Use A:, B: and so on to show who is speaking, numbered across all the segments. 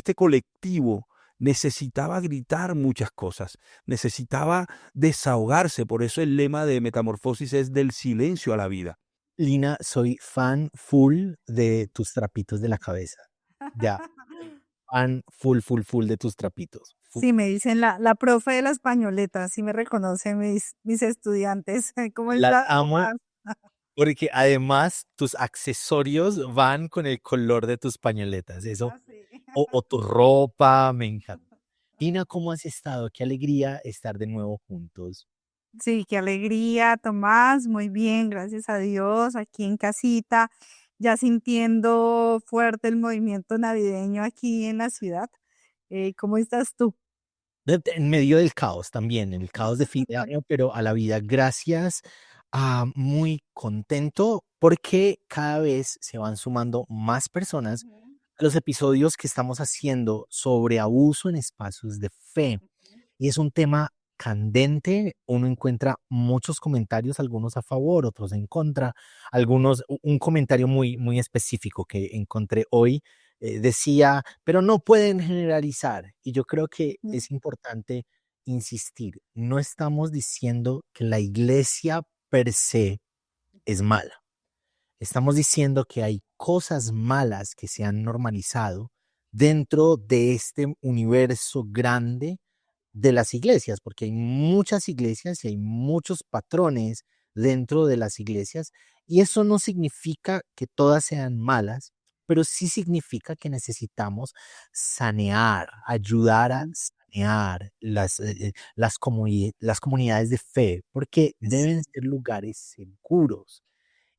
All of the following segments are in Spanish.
A: este colectivo necesitaba gritar muchas cosas, necesitaba desahogarse. Por eso el lema de Metamorfosis es del silencio a la vida.
B: Lina, soy fan full de tus trapitos de la cabeza. Ya, fan full de tus trapitos.
C: Sí, me dicen la profe de las pañoletas, sí me reconocen mis estudiantes. ¿Cómo
B: Las
C: está,
B: amo
C: Tomás?
B: porque además tus accesorios van con el color de tus pañoletas. Eso,
C: Ah, sí.
B: o tu ropa, me encanta. Lina, ¿cómo has estado? Qué alegría estar de nuevo juntos.
C: Sí, qué alegría, Tomás. Muy bien, gracias a Dios, aquí en casita, ya sintiendo fuerte el movimiento navideño aquí en la ciudad. ¿Cómo estás tú?
B: En medio del caos también, en el caos de fin de año, pero a la vida, gracias. Muy contento porque cada vez se van sumando más personas
C: Ujú,
B: a los episodios que estamos haciendo sobre abuso en espacios de fe. Y es un tema candente, uno encuentra muchos comentarios, algunos a favor, otros en contra, algunos, un comentario muy específico que encontré hoy decía, pero no pueden generalizar. Y yo creo que
C: ujú.
B: es importante insistir, no estamos diciendo que la iglesia per se es mala. Estamos diciendo que hay cosas malas que se han normalizado dentro de este universo grande de las iglesias, porque hay muchas iglesias y hay muchos patrones dentro de las iglesias, y eso no significa que todas sean malas, pero sí significa que necesitamos sanear, ayudar a sanear las comunidades de fe, porque deben ser lugares seguros.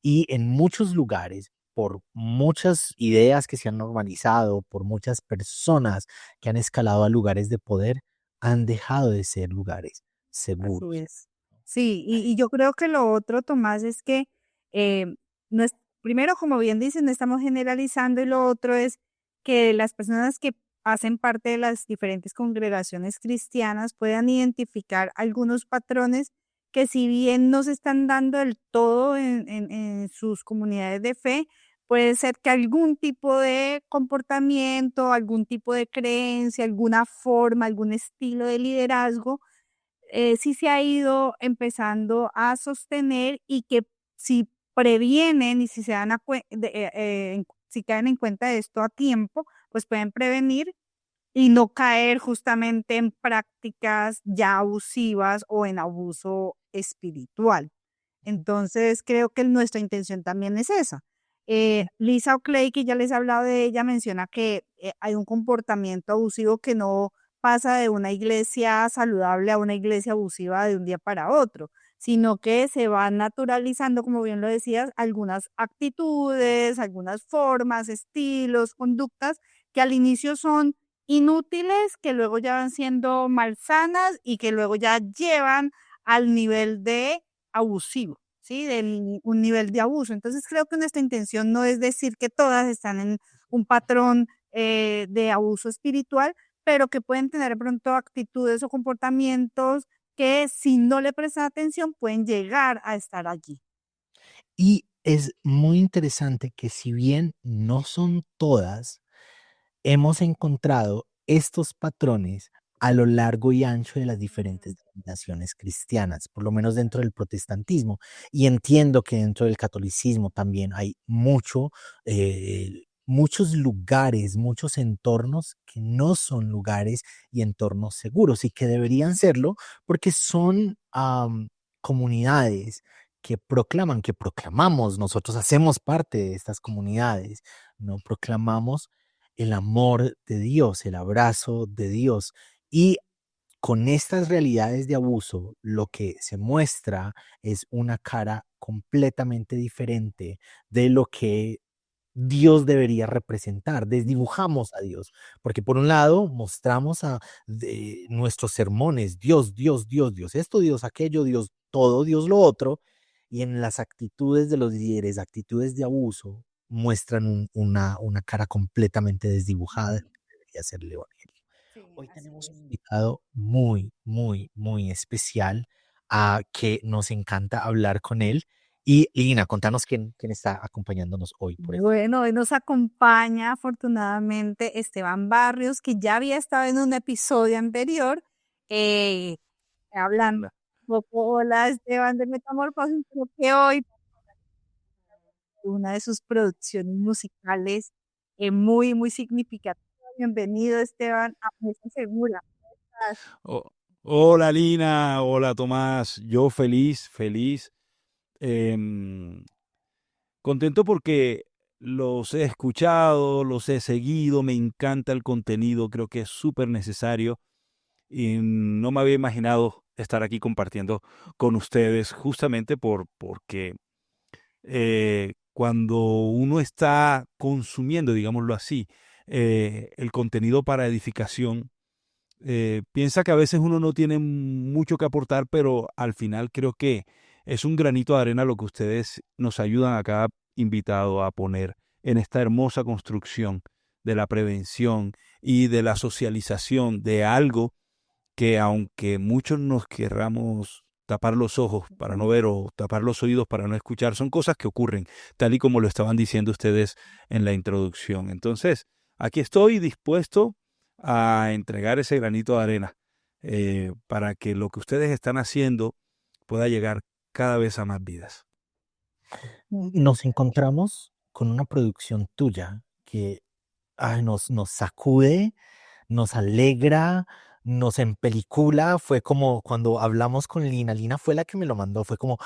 B: Y en muchos lugares, por muchas ideas que se han normalizado, por muchas personas que han escalado a lugares de poder, han dejado de ser lugares
C: Así
B: seguros.
C: es. Sí, y yo creo que lo otro, Tomás, es que no es, primero, como bien dicen, no estamos generalizando, y lo otro es que las personas que hacen parte de las diferentes congregaciones cristianas puedan identificar algunos patrones que, si bien no se están dando del todo en sus comunidades de fe, puede ser que algún tipo de comportamiento, algún tipo de creencia, alguna forma, algún estilo de liderazgo sí se ha ido empezando a sostener, y que si previenen y si se dan si caen en cuenta de esto a tiempo, pues pueden prevenir y no caer justamente en prácticas ya abusivas o en abuso espiritual. Entonces, creo que nuestra intención también es esa. Lisa O'Clay, que ya les he hablado de ella, menciona que hay un comportamiento abusivo que no pasa de una iglesia saludable a una iglesia abusiva de un día para otro, sino que se van naturalizando, como bien lo decías, algunas actitudes, algunas formas, estilos, conductas que al inicio son inútiles, que luego ya van siendo malsanas y que luego ya llevan al nivel de abusivo, ¿sí? Un nivel de abuso. Entonces, creo que nuestra intención no es decir que todas están en un patrón de abuso espiritual, pero que pueden tener de pronto actitudes o comportamientos que, si no le prestan atención, pueden llegar a estar allí.
B: Y es muy interesante que si bien no son todas, hemos encontrado estos patrones a lo largo y ancho de las diferentes denominaciones cristianas, por lo menos dentro del protestantismo. Y entiendo que dentro del catolicismo también hay muchos lugares, muchos entornos que no son lugares y entornos seguros y que deberían serlo porque son comunidades que proclaman, que proclamamos, nosotros hacemos parte de estas comunidades, no proclamamos el amor de Dios, el abrazo de Dios. Y con estas realidades de abuso, lo que se muestra es una cara completamente diferente de lo que Dios debería representar. Desdibujamos a Dios, porque por un lado mostramos nuestros sermones, Dios, Dios, Dios, Dios, esto, Dios, aquello, Dios, todo, Dios, lo otro, y en las actitudes de los líderes, actitudes de abuso, muestran una cara completamente desdibujada de lo que debería ser el Evangelio.
C: Sí,
B: Hoy
C: así
B: tenemos un
C: es.
B: invitado muy especial que nos encanta hablar con él Y Lina, contanos quién está acompañándonos hoy por eso.
C: Bueno, hoy nos acompaña afortunadamente Esteban Barrios, que ya había estado en un episodio anterior, eh, hablando
A: Hola.
C: un poco. Hola Esteban de Metamorfosis, creo que hoy una de sus producciones musicales muy, muy significativa. Bienvenido Esteban a Mesa Segura. ¿Cómo estás?
A: Oh, hola Lina, hola Tomás, yo feliz, feliz, em, contento porque los he escuchado, los he seguido, me encanta el contenido, creo que es súper necesario y no me había imaginado estar aquí compartiendo con ustedes justamente porque cuando uno está consumiendo, digámoslo así, el contenido para edificación, piensa que a veces uno no tiene mucho que aportar, pero al final creo que es un granito de arena lo que ustedes nos ayudan a cada invitado a poner en esta hermosa construcción de la prevención y de la socialización de algo que aunque muchos nos querramos tapar los ojos para no ver o tapar los oídos para no escuchar, son cosas que ocurren, tal y como lo estaban diciendo ustedes en la introducción. Entonces, aquí estoy dispuesto a entregar ese granito de arena para que lo que ustedes están haciendo pueda llegar cada vez a más vidas.
B: Nos encontramos con una producción tuya que nos sacude, nos alegra, nos empelicula. Fue como cuando hablamos con Lina. Lina fue la que me lo mandó. Fue como,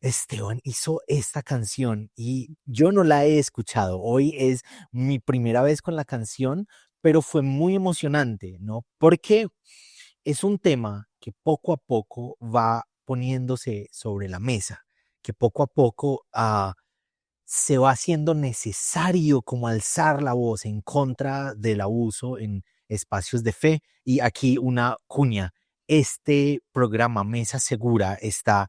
B: Esteban hizo esta canción y yo no la he escuchado. Hoy es mi primera vez con la canción, pero fue muy emocionante, ¿no? Porque es un tema que poco a poco va poniéndose sobre la mesa, que poco a poco se va haciendo necesario como alzar la voz en contra del abuso en espacios de fe. Y aquí una cuña, este programa Mesa Segura está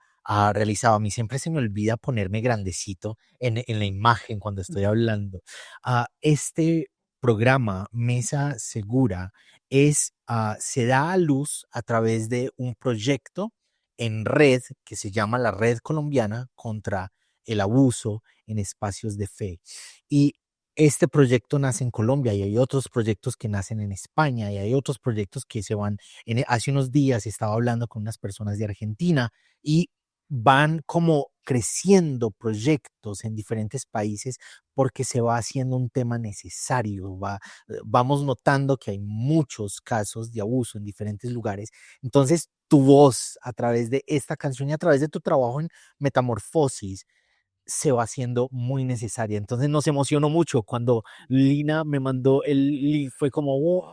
B: realizado. A mí siempre se me olvida ponerme grandecito en la imagen cuando estoy hablando. Este programa Mesa Segura se da a luz a través de un proyecto en red que se llama la Red Colombiana contra el Abuso en Espacios de Fe. Y este proyecto nace en Colombia y hay otros proyectos que nacen en España y hay otros proyectos que se van. Hace unos días estaba hablando con unas personas de Argentina y van como creciendo proyectos en diferentes países porque se va haciendo un tema necesario. Vamos notando que hay muchos casos de abuso en diferentes lugares. Entonces, tu voz a través de esta canción y a través de tu trabajo en Metamorfosis se va haciendo muy necesaria. Entonces nos emocionó mucho cuando Lina me mandó el link, fue como, wow.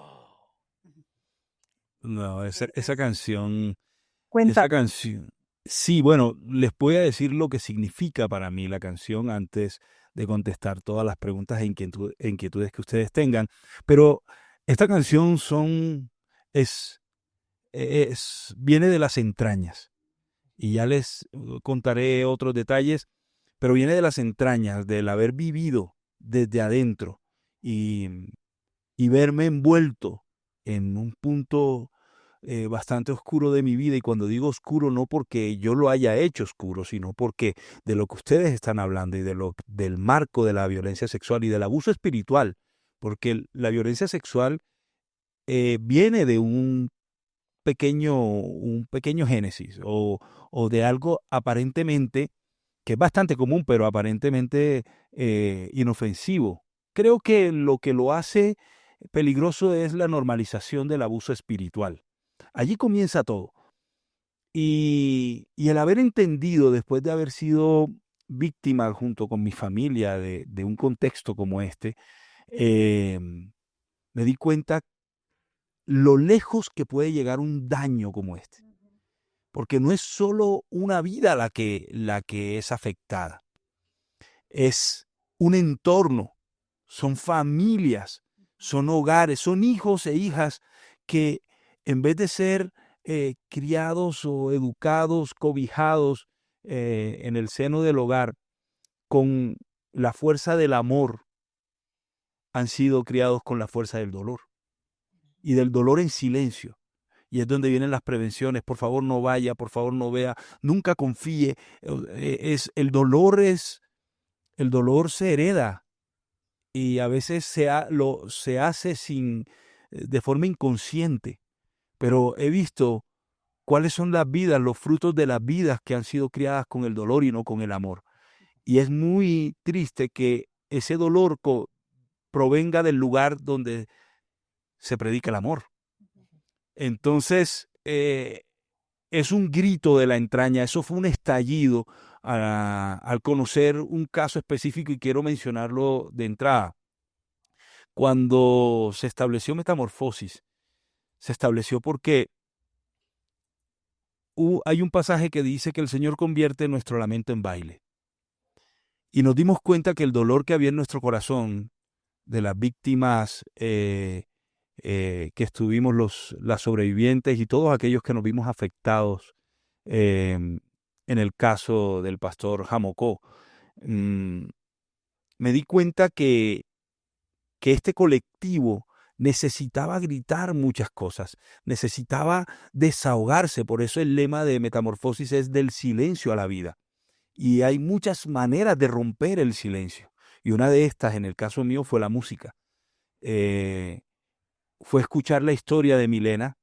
A: No, esa canción,
C: Cuenta.
A: sí, bueno, les voy a decir lo que significa para mí la canción antes de contestar todas las preguntas e inquietudes que ustedes tengan, pero esta canción viene de las entrañas y ya les contaré otros detalles, pero viene de las entrañas, del haber vivido desde adentro y, y verme envuelto en un punto bastante oscuro de mi vida. Y cuando digo oscuro, no porque yo lo haya hecho oscuro, sino porque de lo que ustedes están hablando y del marco de la violencia sexual y del abuso espiritual, porque la violencia sexual viene de un pequeño génesis o de algo aparentemente, que es bastante común, pero aparentemente inofensivo. Creo que lo hace peligroso es la normalización del abuso espiritual. Allí comienza todo. Y el haber entendido, después de haber sido víctima junto con mi familia de un contexto como este, eh, me di cuenta lo lejos que puede llegar un daño como este. Porque no es solo una vida la que es afectada, es un entorno, son familias, son hogares, son hijos e hijas que en vez de ser criados o educados, cobijados en el seno del hogar con la fuerza del amor, han sido criados con la fuerza del dolor y del dolor en silencio. Y es donde vienen las prevenciones. Por favor, no vaya, por favor, no vea, nunca confíe. El dolor se hereda y a veces se hace de forma inconsciente. Pero he visto cuáles son las vidas, los frutos de las vidas que han sido criadas con el dolor y no con el amor. Y es muy triste que ese dolor provenga del lugar donde se predica el amor. Entonces, es un grito de la entraña, eso fue un estallido al conocer un caso específico y quiero mencionarlo de entrada. Cuando se estableció Metamorfosis, se estableció porque hay un pasaje que dice que el Señor convierte nuestro lamento en baile. Y nos dimos cuenta que el dolor que había en nuestro corazón de las víctimas que estuvimos las sobrevivientes y todos aquellos que nos vimos afectados en el caso del pastor Jamocó, me di cuenta que este colectivo necesitaba gritar muchas cosas, necesitaba desahogarse. Por eso el lema de Metamorfosis es del silencio a la vida. Y hay muchas maneras de romper el silencio. Y una de estas, en el caso mío, fue la música. Fue escuchar la historia de Milena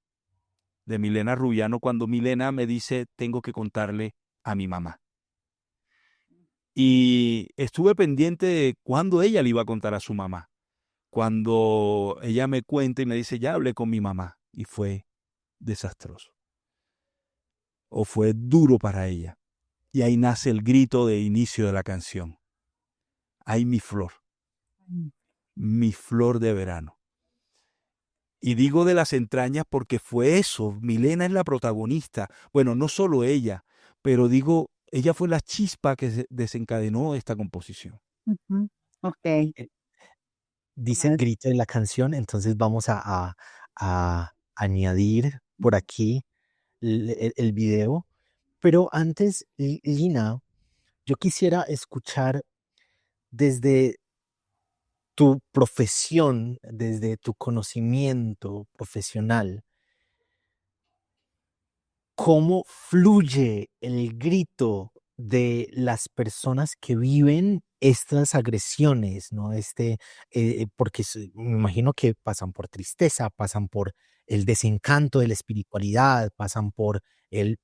A: Rubiano, cuando Milena me dice, tengo que contarle a mi mamá. Y estuve pendiente de cuándo ella le iba a contar a su mamá. Cuando ella me cuenta y me dice, ya hablé con mi mamá, y fue desastroso. O fue duro para ella. Y ahí nace el grito de inicio de la canción. Ay, mi flor de verano. Y digo de las entrañas porque fue eso. Milena es la protagonista. Bueno, no solo ella, pero digo, ella fue la chispa que desencadenó esta composición.
C: Ujú. Ok.
B: Dice el grito de la canción, entonces vamos a añadir por aquí el video. Pero antes, Lina, yo quisiera escuchar desde tu profesión, desde tu conocimiento profesional, cómo fluye el grito de las personas que viven estas agresiones, ¿no? Porque me imagino que pasan por tristeza, pasan por el desencanto de la espiritualidad, pasan por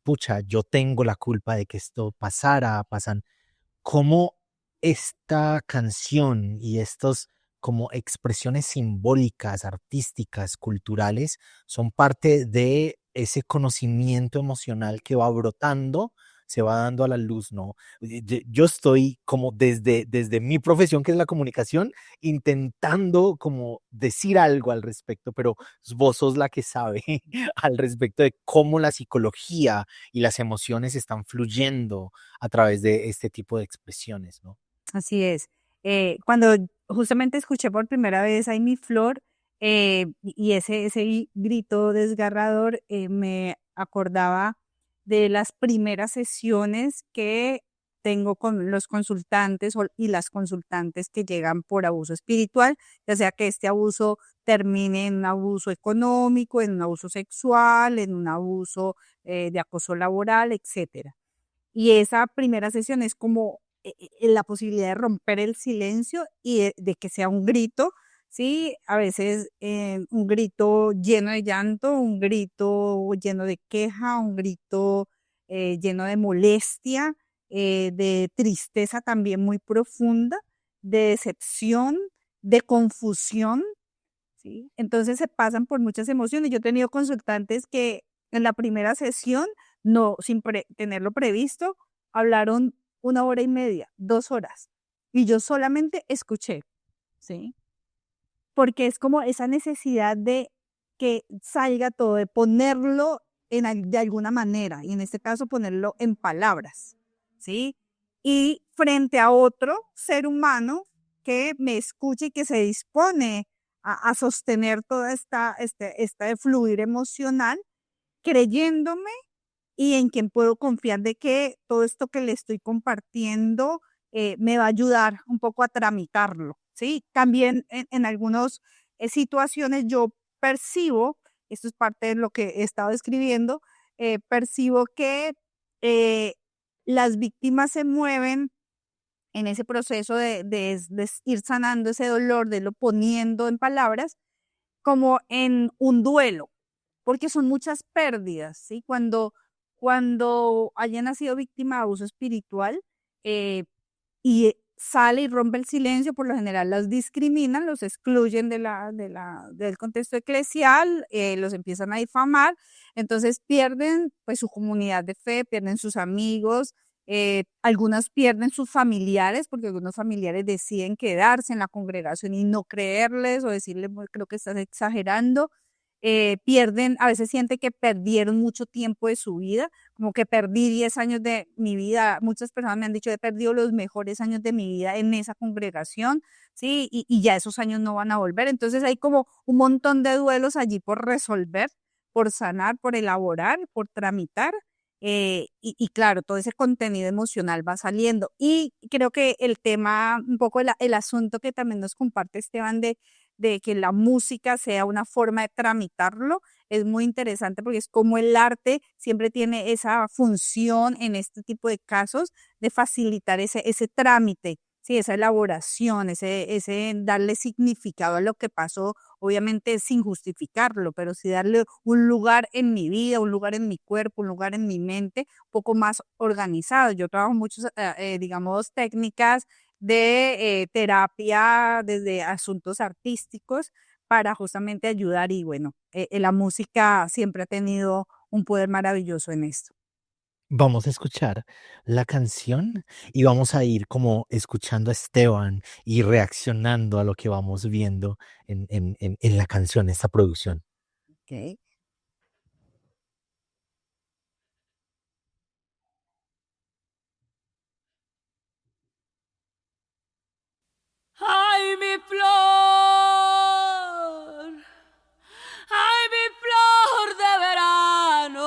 B: pucha, yo tengo la culpa de que esto pasara, pasan cómo esta canción y estos como expresiones simbólicas, artísticas, culturales, son parte de ese conocimiento emocional que va brotando, se va dando a la luz, ¿no? Yo estoy como desde mi profesión, que es la comunicación, intentando como decir algo al respecto, pero vos sos la que sabe al respecto de cómo la psicología y las emociones están fluyendo a través de este tipo de expresiones, ¿no?
C: Así es. Cuando justamente escuché por primera vez Ay, mi flor, y ese grito desgarrador, me acordaba de las primeras sesiones que tengo con los consultantes y las consultantes que llegan por abuso espiritual, ya sea que este abuso termine en un abuso económico, en un abuso sexual, en un abuso de acoso laboral, etcétera. Y esa primera sesión es como la posibilidad de romper el silencio y de que sea un grito, ¿sí? A veces un grito lleno de llanto, un grito lleno de queja, un grito lleno de molestia, de tristeza también muy profunda, de decepción, de confusión, ¿sí? Entonces se pasan por muchas emociones. Yo he tenido consultantes que en la primera sesión, no, sin tenerlo previsto, hablaron 1 hora y media, 2 horas, y yo solamente escuché, ¿sí? Porque es como esa necesidad de que salga todo, de ponerlo de alguna manera, y en este caso ponerlo en palabras, ¿sí? Y frente a otro ser humano que me escuche y que se dispone a sostener toda esta fluir emocional, creyéndome y en quien puedo confiar de que todo esto que le estoy compartiendo me va a ayudar un poco a tramitarlo, ¿sí? También en algunas situaciones yo percibo esto es parte de lo que he estado escribiendo, percibo que eh, las víctimas se mueven en ese proceso de ir sanando ese dolor, de lo poniendo en palabras, como en un duelo, porque son muchas pérdidas, ¿sí? Cuando hayan sido víctima de abuso espiritual, eh, y sale y rompe el silencio, por lo general las discriminan, los excluyen del contexto eclesial, los empiezan a difamar, entonces pierden pues su comunidad de fe, pierden sus amigos, algunas pierden sus familiares, porque algunos familiares deciden quedarse en la congregación y no creerles o decirle, "Pues, creo que estás exagerando". Pierden, a veces sienten que perdieron mucho tiempo de su vida, como que perdí 10 años de mi vida. Muchas personas me han dicho, he perdido los mejores años de mi vida en esa congregación, ¿sí? Y ya esos años no van a volver. Entonces hay como un montón de duelos allí por resolver, por sanar, por elaborar, por tramitar. Y claro, todo ese contenido emocional va saliendo. Y creo que el tema, un poco el asunto que también nos comparte Esteban de que la música sea una forma de tramitarlo, es muy interesante porque es como el arte siempre tiene esa función en este tipo de casos de facilitar ese trámite, sí, esa elaboración, ese darle significado a lo que pasó, obviamente sin justificarlo, pero sí darle un lugar en mi vida, un lugar en mi cuerpo, un lugar en mi mente, un poco más organizado. Yo trabajo muchas, digamos, técnicas de terapia desde asuntos artísticos para justamente ayudar y bueno, la música siempre ha tenido un poder maravilloso en esto.
B: Vamos a escuchar la canción y vamos a ir como escuchando a Esteban y reaccionando a lo que vamos viendo en la canción, esta producción.
C: Okay.
D: Ay, mi flor, ay, mi flor de verano,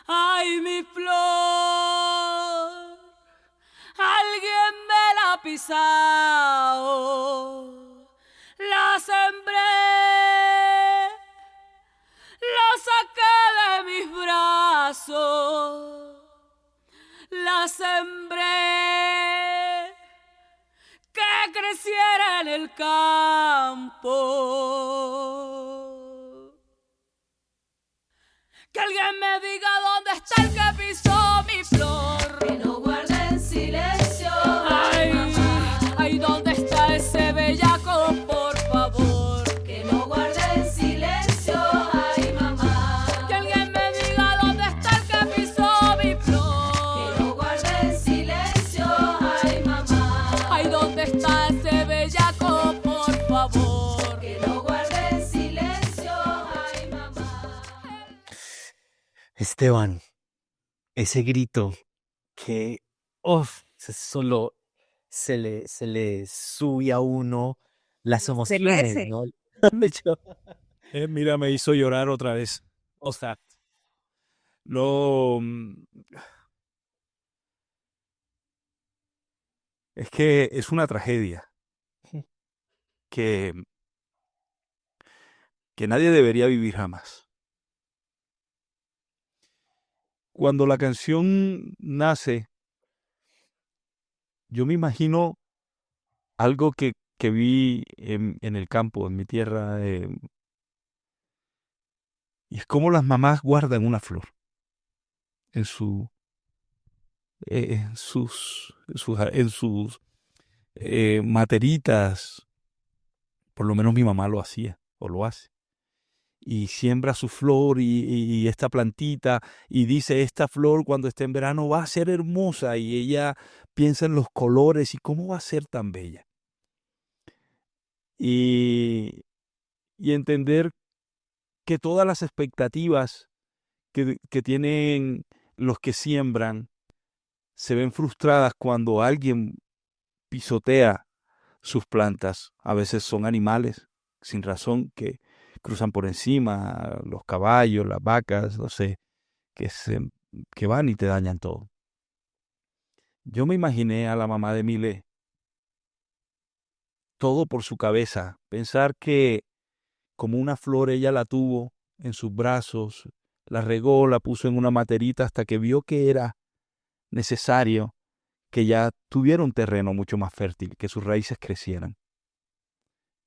D: ay, mi flor, alguien me la ha pisado, la sembré, la saqué de mis brazos, la sembré que creciera en el campo. Que alguien me diga dónde está el que pisó mi flor. Que no guarde en silencio. Ay, ay, ¿dónde está ese bellaco, por favor? Que no guarde en silencio. Ay, mamá. Que alguien me diga dónde está el que pisó mi flor. Que no guarde en silencio. Ay, mamá. Ay, ¿dónde está ese bellaco, por favor? Que no guarde en silencio. Ay, mamá.
B: Esteban, ese grito que, solo se le sube a uno las
C: Los
B: emociones,
C: CLS.
B: ¿no? Yo-
A: Mira, me hizo llorar otra vez. O sea, lo... Es que es una tragedia que, que nadie debería vivir jamás. Cuando la canción nace, yo me imagino algo que vi en el campo, en mi tierra, y es como las mamás guardan una flor en sus materitas. Por lo menos mi mamá lo hacía o lo hace. Y siembra su flor y esta plantita y dice, esta flor cuando esté en verano va a ser hermosa, y ella piensa en los colores y cómo va a ser tan bella. Y, y entender que todas las expectativas que tienen los que siembran se ven frustradas cuando alguien pisotea sus plantas. A veces son animales sin razón que cruzan por encima, los caballos, las vacas, no sé, que, que van y te dañan todo. Yo me imaginé a la mamá de Mile, todo por su cabeza, pensar como una flor ella la tuvo en sus brazos, la regó, la puso en una materita hasta que vio que era necesario que ya tuviera un terreno mucho más fértil, que sus raíces crecieran.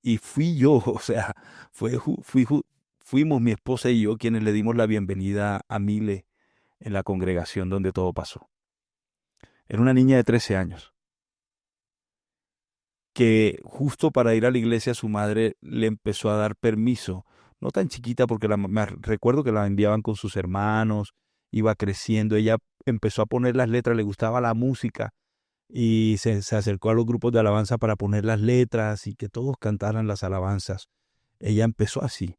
A: Y fui yo, o sea, fuimos mi esposa y yo quienes le dimos la bienvenida a Mile en la congregación donde todo pasó. Era una niña de 13 años, que justo para ir a la iglesia su madre le empezó a dar permiso, no tan chiquita porque recuerdo que la enviaban con sus hermanos, iba creciendo, ella empezó a poner las letras, le gustaba la música y se acercó a los grupos de alabanza para poner las letras y que todos cantaran las alabanzas. Ella empezó así.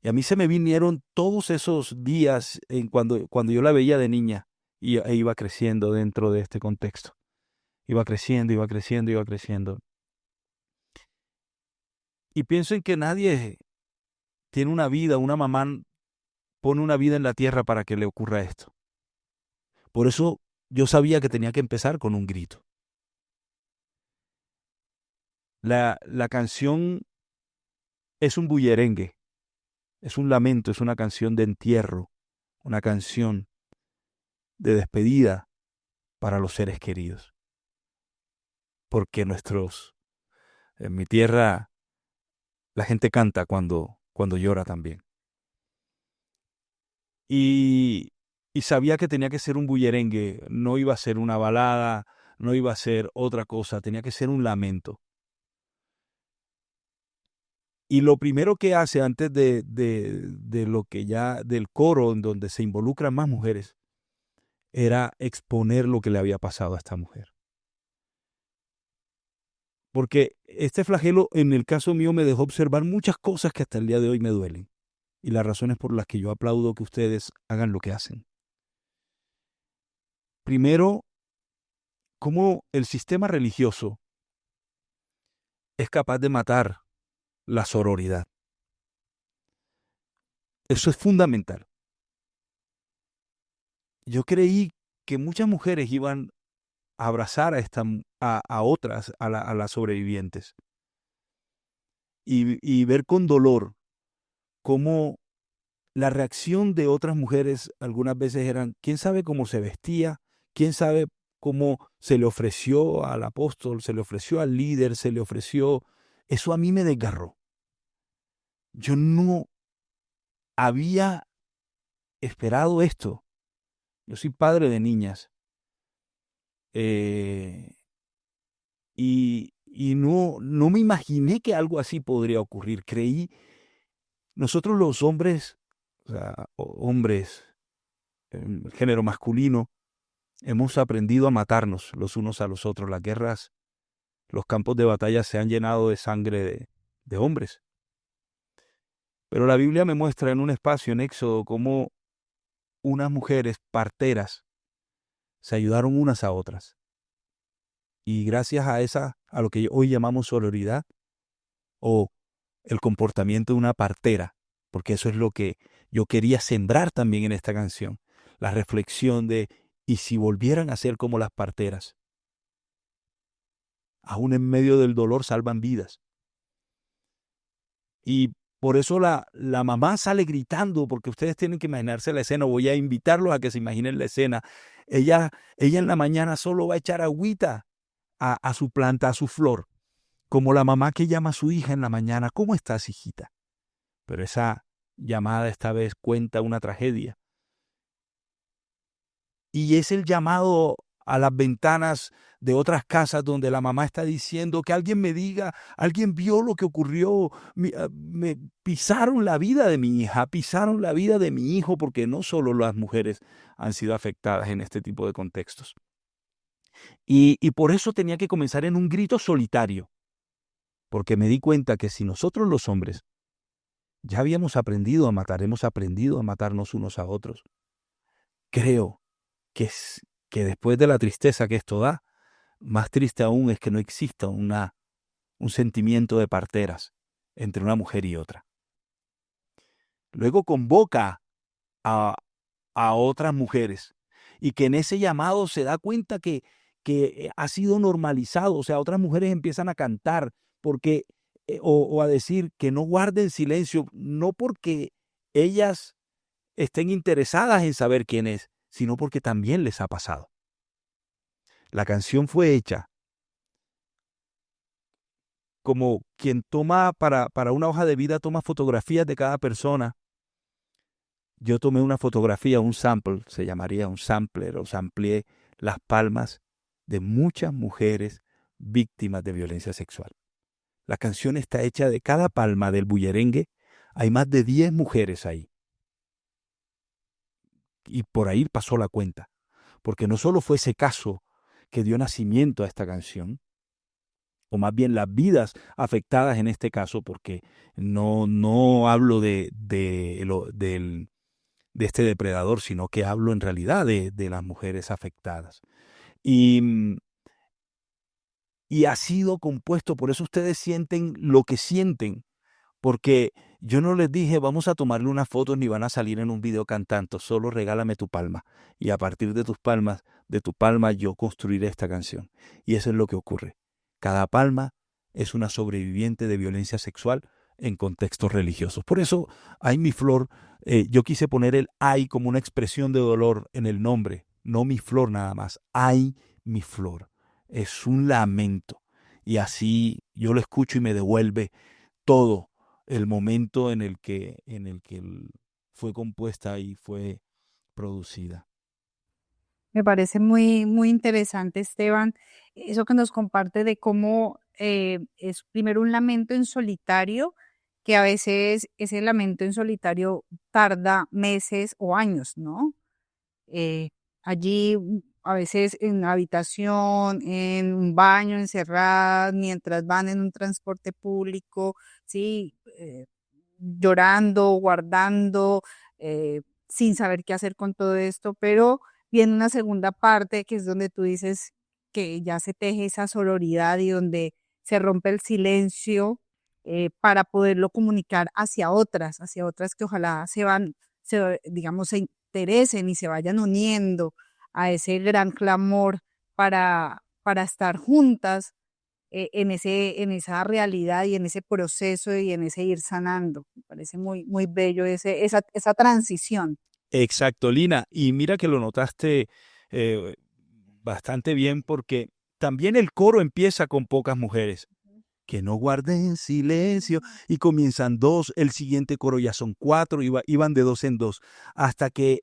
A: Y a mí se me vinieron todos esos días cuando yo la veía de niña e iba creciendo dentro de este contexto. Iba creciendo, iba creciendo, iba creciendo. Y pienso en que nadie tiene una vida, una mamá pone una vida en la tierra para que le ocurra esto. Por eso yo sabía que tenía que empezar con un grito. La canción es un bullerengue, es un lamento, es una canción de entierro, una canción de despedida para los seres queridos. Porque en mi tierra, la gente canta cuando llora también. Y sabía que tenía que ser un bullerengue, no iba a ser una balada, no iba a ser otra cosa, tenía que ser un lamento. Y lo primero que hace antes de lo que ya, del coro en donde se involucran más mujeres, era exponer lo que le había pasado a esta mujer. Porque este flagelo, en el caso mío, me dejó observar muchas cosas que hasta el día de hoy me duelen. Y las razones por las que yo aplaudo que ustedes hagan lo que hacen. Primero, cómo el sistema religioso es capaz de matar la sororidad. Eso es fundamental. Yo creí que muchas mujeres iban a abrazar a otras, a las sobrevivientes, y ver con dolor cómo la reacción de otras mujeres algunas veces eran, ¿quién sabe cómo se vestía? ¿Quién sabe cómo se le ofreció al apóstol, se le ofreció al líder, se le ofreció? Eso a mí me desgarró. Yo no había esperado esto. Yo soy padre de niñas. Y no me imaginé que algo así podría ocurrir. Nosotros los hombres, o sea, hombres, el género masculino, hemos aprendido a matarnos los unos a los otros. Las guerras, los campos de batalla se han llenado de sangre de hombres. Pero la Biblia me muestra en un espacio en Éxodo cómo unas mujeres parteras se ayudaron unas a otras. Y gracias a lo que hoy llamamos sororidad o el comportamiento de una partera, porque eso es lo que yo quería sembrar también en esta canción, la reflexión de, ¿y si volvieran a ser como las parteras? Aún en medio del dolor salvan vidas. Y por eso la mamá sale gritando, porque ustedes tienen que imaginarse la escena. Voy a invitarlos a que se imaginen la escena. Ella en la mañana solo va a echar agüita a su planta, a su flor, como la mamá que llama a su hija en la mañana, ¿cómo estás, hijita? Pero esa llamada esta vez cuenta una tragedia. Y es el llamado a las ventanas de otras casas donde la mamá está diciendo que alguien me diga, alguien vio lo que ocurrió, me pisaron la vida de mi hija, pisaron la vida de mi hijo, porque no solo las mujeres han sido afectadas en este tipo de contextos. Y por eso tenía que comenzar en un grito solitario, porque me di cuenta que si nosotros los hombres ya habíamos aprendido a matar, hemos aprendido a matarnos unos a otros, creo que después de la tristeza que esto da, más triste aún es que no exista un sentimiento de parteras entre una mujer y otra. Luego convoca a otras mujeres y que en ese llamado se da cuenta que ha sido normalizado, o sea, otras mujeres empiezan a cantar porque o a decir que no guarden silencio, no porque ellas estén interesadas en saber quién es, sino porque también les ha pasado. La canción fue hecha como quien toma para una hoja de vida, toma fotografías de cada persona. Yo tomé una fotografía, un sample, se llamaría un sampler, o sampleé las palmas de muchas mujeres víctimas de violencia sexual. La canción está hecha de cada palma del bullerengue. Hay más de 10 mujeres ahí. Y por ahí pasó la cuenta. Porque no solo fue ese caso que dio nacimiento a esta canción, o más bien las vidas afectadas en este caso, porque no hablo de este depredador, sino que hablo en realidad de las mujeres afectadas. Y ha sido compuesto, por eso ustedes sienten lo que sienten, porque yo no les dije vamos a tomarle unas fotos ni van a salir en un video cantando, solo regálame tu palma y a partir de tu palma yo construiré esta canción. Y eso es lo que ocurre. Cada palma es una sobreviviente de violencia sexual en contextos religiosos. Por eso, ay mi flor, yo quise poner el ay como una expresión de dolor en el nombre, no mi flor nada más, ay mi flor. Es un lamento y así yo lo escucho y me devuelve todo el momento en el que fue compuesta y fue producida.
C: Me parece muy, muy interesante, Esteban, eso que nos comparte de cómo es primero un lamento en solitario, que a veces ese lamento en solitario tarda meses o años, ¿no? Allí a veces en la habitación, en un baño, encerradas, mientras van en un transporte público, sí, llorando, guardando, sin saber qué hacer con todo esto, pero viene una segunda parte que es donde tú dices que ya se teje esa sororidad y donde se rompe el silencio para poderlo comunicar hacia otras que ojalá digamos, se interesen y se vayan uniendo a ese gran clamor para estar juntas en esa realidad y en ese proceso y en ese ir sanando. Me parece muy, muy bello esa transición.
A: Exacto, Lina. Y mira que lo notaste bastante bien porque también el coro empieza con pocas mujeres. Que no guarden silencio y comienzan 2, el siguiente coro ya son 4, iban de 2 en 2, hasta que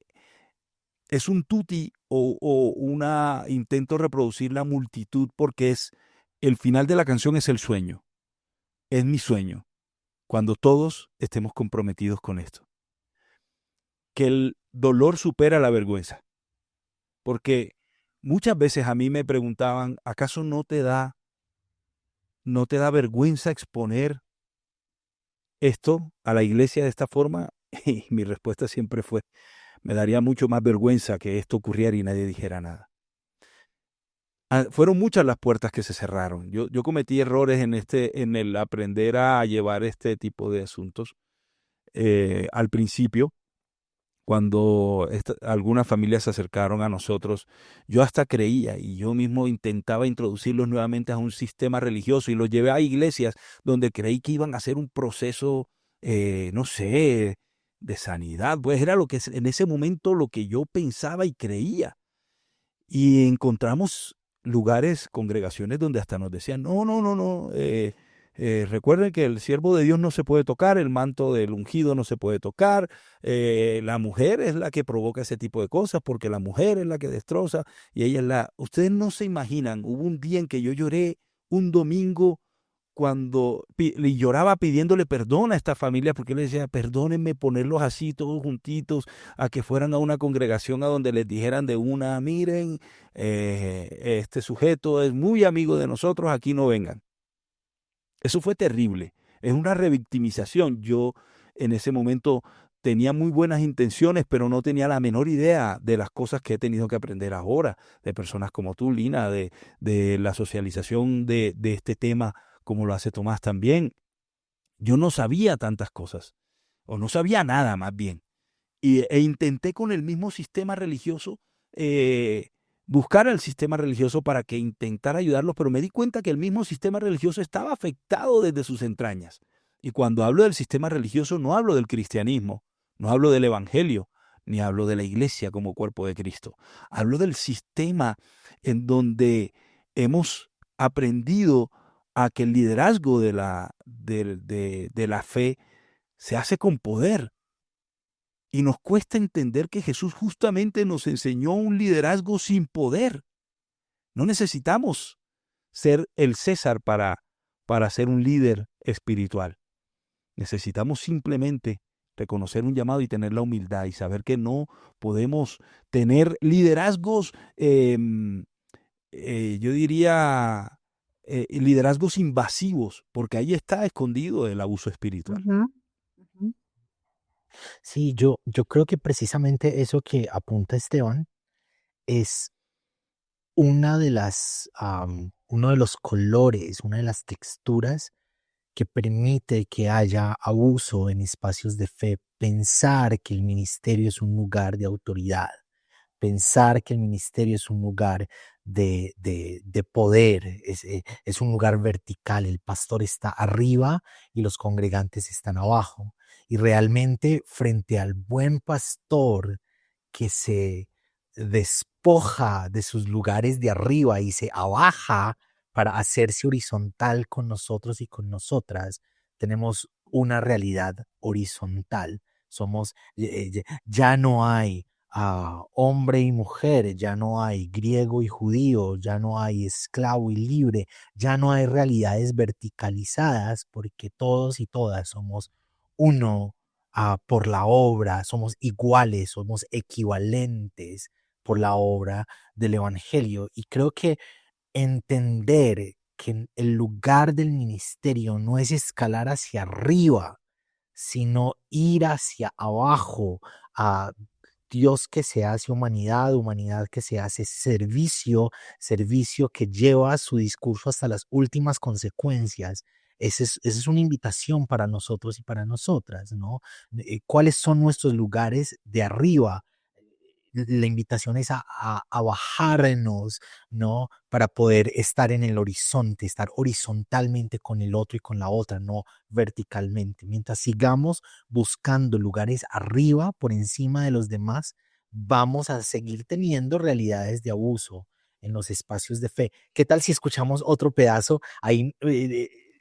A: es un tutti o una intento reproducir la multitud porque el final de la canción es el sueño, es mi sueño, cuando todos estemos comprometidos con esto. Que el dolor supera la vergüenza, porque muchas veces a mí me preguntaban, ¿acaso no te da vergüenza exponer esto a la iglesia de esta forma? Y mi respuesta siempre fue, me daría mucho más vergüenza que esto ocurriera y nadie dijera nada. Fueron muchas las puertas que se cerraron. Yo cometí errores en el aprender a llevar este tipo de asuntos. Al principio, cuando algunas familias se acercaron a nosotros, yo hasta creía y yo mismo intentaba introducirlos nuevamente a un sistema religioso y los llevé a iglesias donde creí que iban a hacer un proceso, no sé, de sanidad. Pues era lo que en ese momento lo que yo pensaba y creía. Y encontramos lugares, congregaciones donde hasta nos decían, no, recuerden que el siervo de Dios no se puede tocar, el manto del ungido no se puede tocar, la mujer es la que provoca ese tipo de cosas porque la mujer es la que destroza y ella es la... Ustedes no se imaginan, hubo un día en que yo lloré un domingo cuando lloraba pidiéndole perdón a esta familia porque le decía, perdónenme ponerlos así todos juntitos, a que fueran a una congregación a donde les dijeran de una, miren, este sujeto es muy amigo de nosotros, aquí no vengan. Eso fue terrible, es una revictimización. Yo en ese momento tenía muy buenas intenciones, pero no tenía la menor idea de las cosas que he tenido que aprender ahora, de personas como tú, Lina, de la socialización de este tema, como lo hace Tomás también. Yo no sabía tantas cosas, o no sabía nada más bien. E intenté con el mismo sistema religioso buscar al sistema religioso para que intentara ayudarlos, pero me di cuenta que el mismo sistema religioso estaba afectado desde sus entrañas. Y cuando hablo del sistema religioso no hablo del cristianismo, no hablo del evangelio, ni hablo de la iglesia como cuerpo de Cristo. Hablo del sistema en donde hemos aprendido a que el liderazgo de la fe se hace con poder. Y nos cuesta entender que Jesús justamente nos enseñó un liderazgo sin poder. No necesitamos ser el César para ser un líder espiritual. Necesitamos simplemente reconocer un llamado y tener la humildad y saber que no podemos tener liderazgos, yo diría, liderazgos invasivos, porque ahí está escondido el abuso espiritual.
C: Ujú, ujú.
B: Sí, yo creo que precisamente eso que apunta Esteban es uno de los colores, una de las texturas que permite que haya abuso en espacios de fe. Pensar que el ministerio es un lugar de autoridad, pensar que el ministerio es un lugar de poder, es un lugar vertical, el pastor está arriba y los congregantes están abajo. Y realmente frente al buen pastor que se despoja de sus lugares de arriba y se abaja para hacerse horizontal con nosotros y con nosotras, tenemos una realidad horizontal. Ya no hay hombre y mujer, ya no hay griego y judío, ya no hay esclavo y libre, ya no hay realidades verticalizadas porque todos y todas somos uno por la obra, somos iguales, somos equivalentes por la obra del Evangelio. Y creo que entender que el lugar del ministerio no es escalar hacia arriba, sino ir hacia abajo, a Dios que se hace humanidad, humanidad que se hace servicio, servicio que lleva su discurso hasta las últimas consecuencias. Esa es una invitación para nosotros y para nosotras, ¿no? ¿Cuáles son nuestros lugares de arriba? La invitación es a bajarnos, ¿no? Para poder estar en el horizonte, estar horizontalmente con el otro y con la otra, no verticalmente. Mientras sigamos buscando lugares arriba, por encima de los demás, vamos a seguir teniendo realidades de abuso en los espacios de fe. ¿Qué tal si escuchamos otro pedazo? Ahí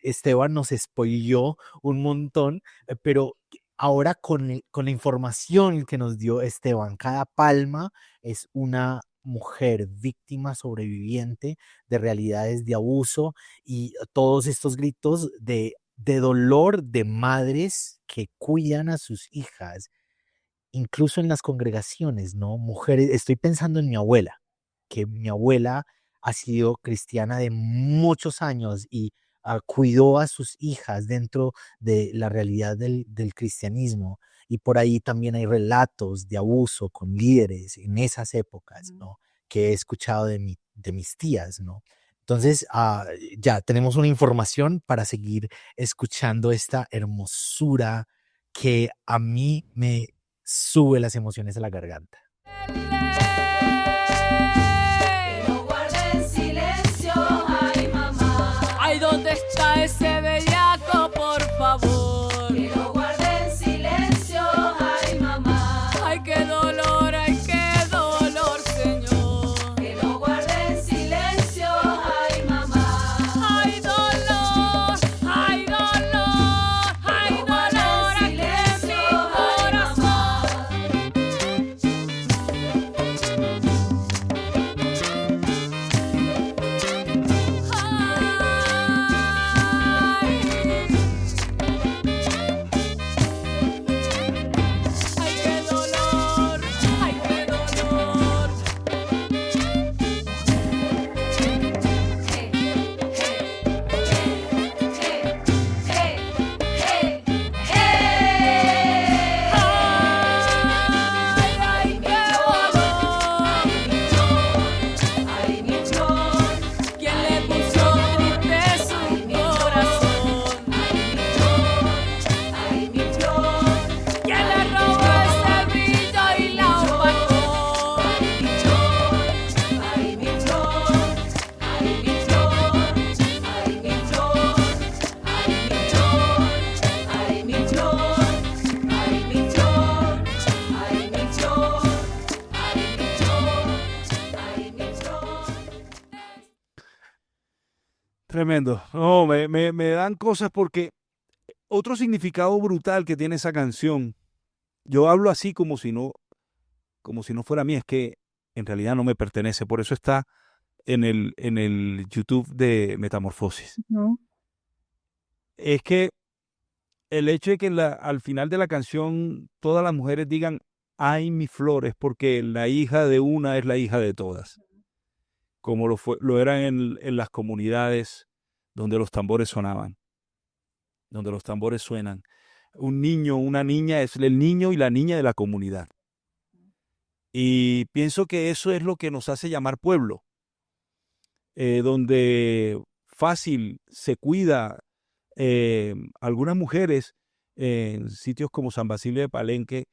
B: Esteban nos spoileó un montón, pero ahora con la información que nos dio Esteban, cada palma es una mujer víctima sobreviviente de realidades de abuso y todos estos gritos de dolor de madres que cuidan a sus hijas, incluso en las congregaciones, ¿no? Mujeres, estoy pensando en mi abuela, que mi abuela ha sido cristiana de muchos años y cuidó a sus hijas dentro de la realidad del cristianismo. Y por ahí también hay relatos de abuso con líderes en esas épocas, ¿no? Que he escuchado de mis tías, ¿no? Entonces, ya tenemos una información para seguir escuchando esta hermosura que a mí me sube las emociones a la garganta.
D: Que no guarden silencio, ay mamá. Ay, ¿dónde está ese bellaco, por favor? Que no guarden silencio, ay mamá. Ay, qué dolor, Señor. Que no guarden silencio, ay mamá. Ay, dolor, ay dolor, ay dolor aquí en mi corazón.
A: Tremendo. No, me dan cosas porque otro significado brutal que tiene esa canción, yo hablo así como si no fuera mí, es que en realidad no me pertenece, por eso está en el YouTube de Metamorfosis.
C: ¿no?
A: Es que el hecho de que al final de la canción todas las mujeres digan, ay, mi flor, es porque la hija de una es la hija de todas, como lo eran en las comunidades donde los tambores sonaban, donde los tambores suenan. Un niño, una niña es el niño y la niña de la comunidad. Y pienso que eso es lo que nos hace llamar pueblo, donde fácil se cuida. Algunas mujeres en sitios como San Basilio de Palenque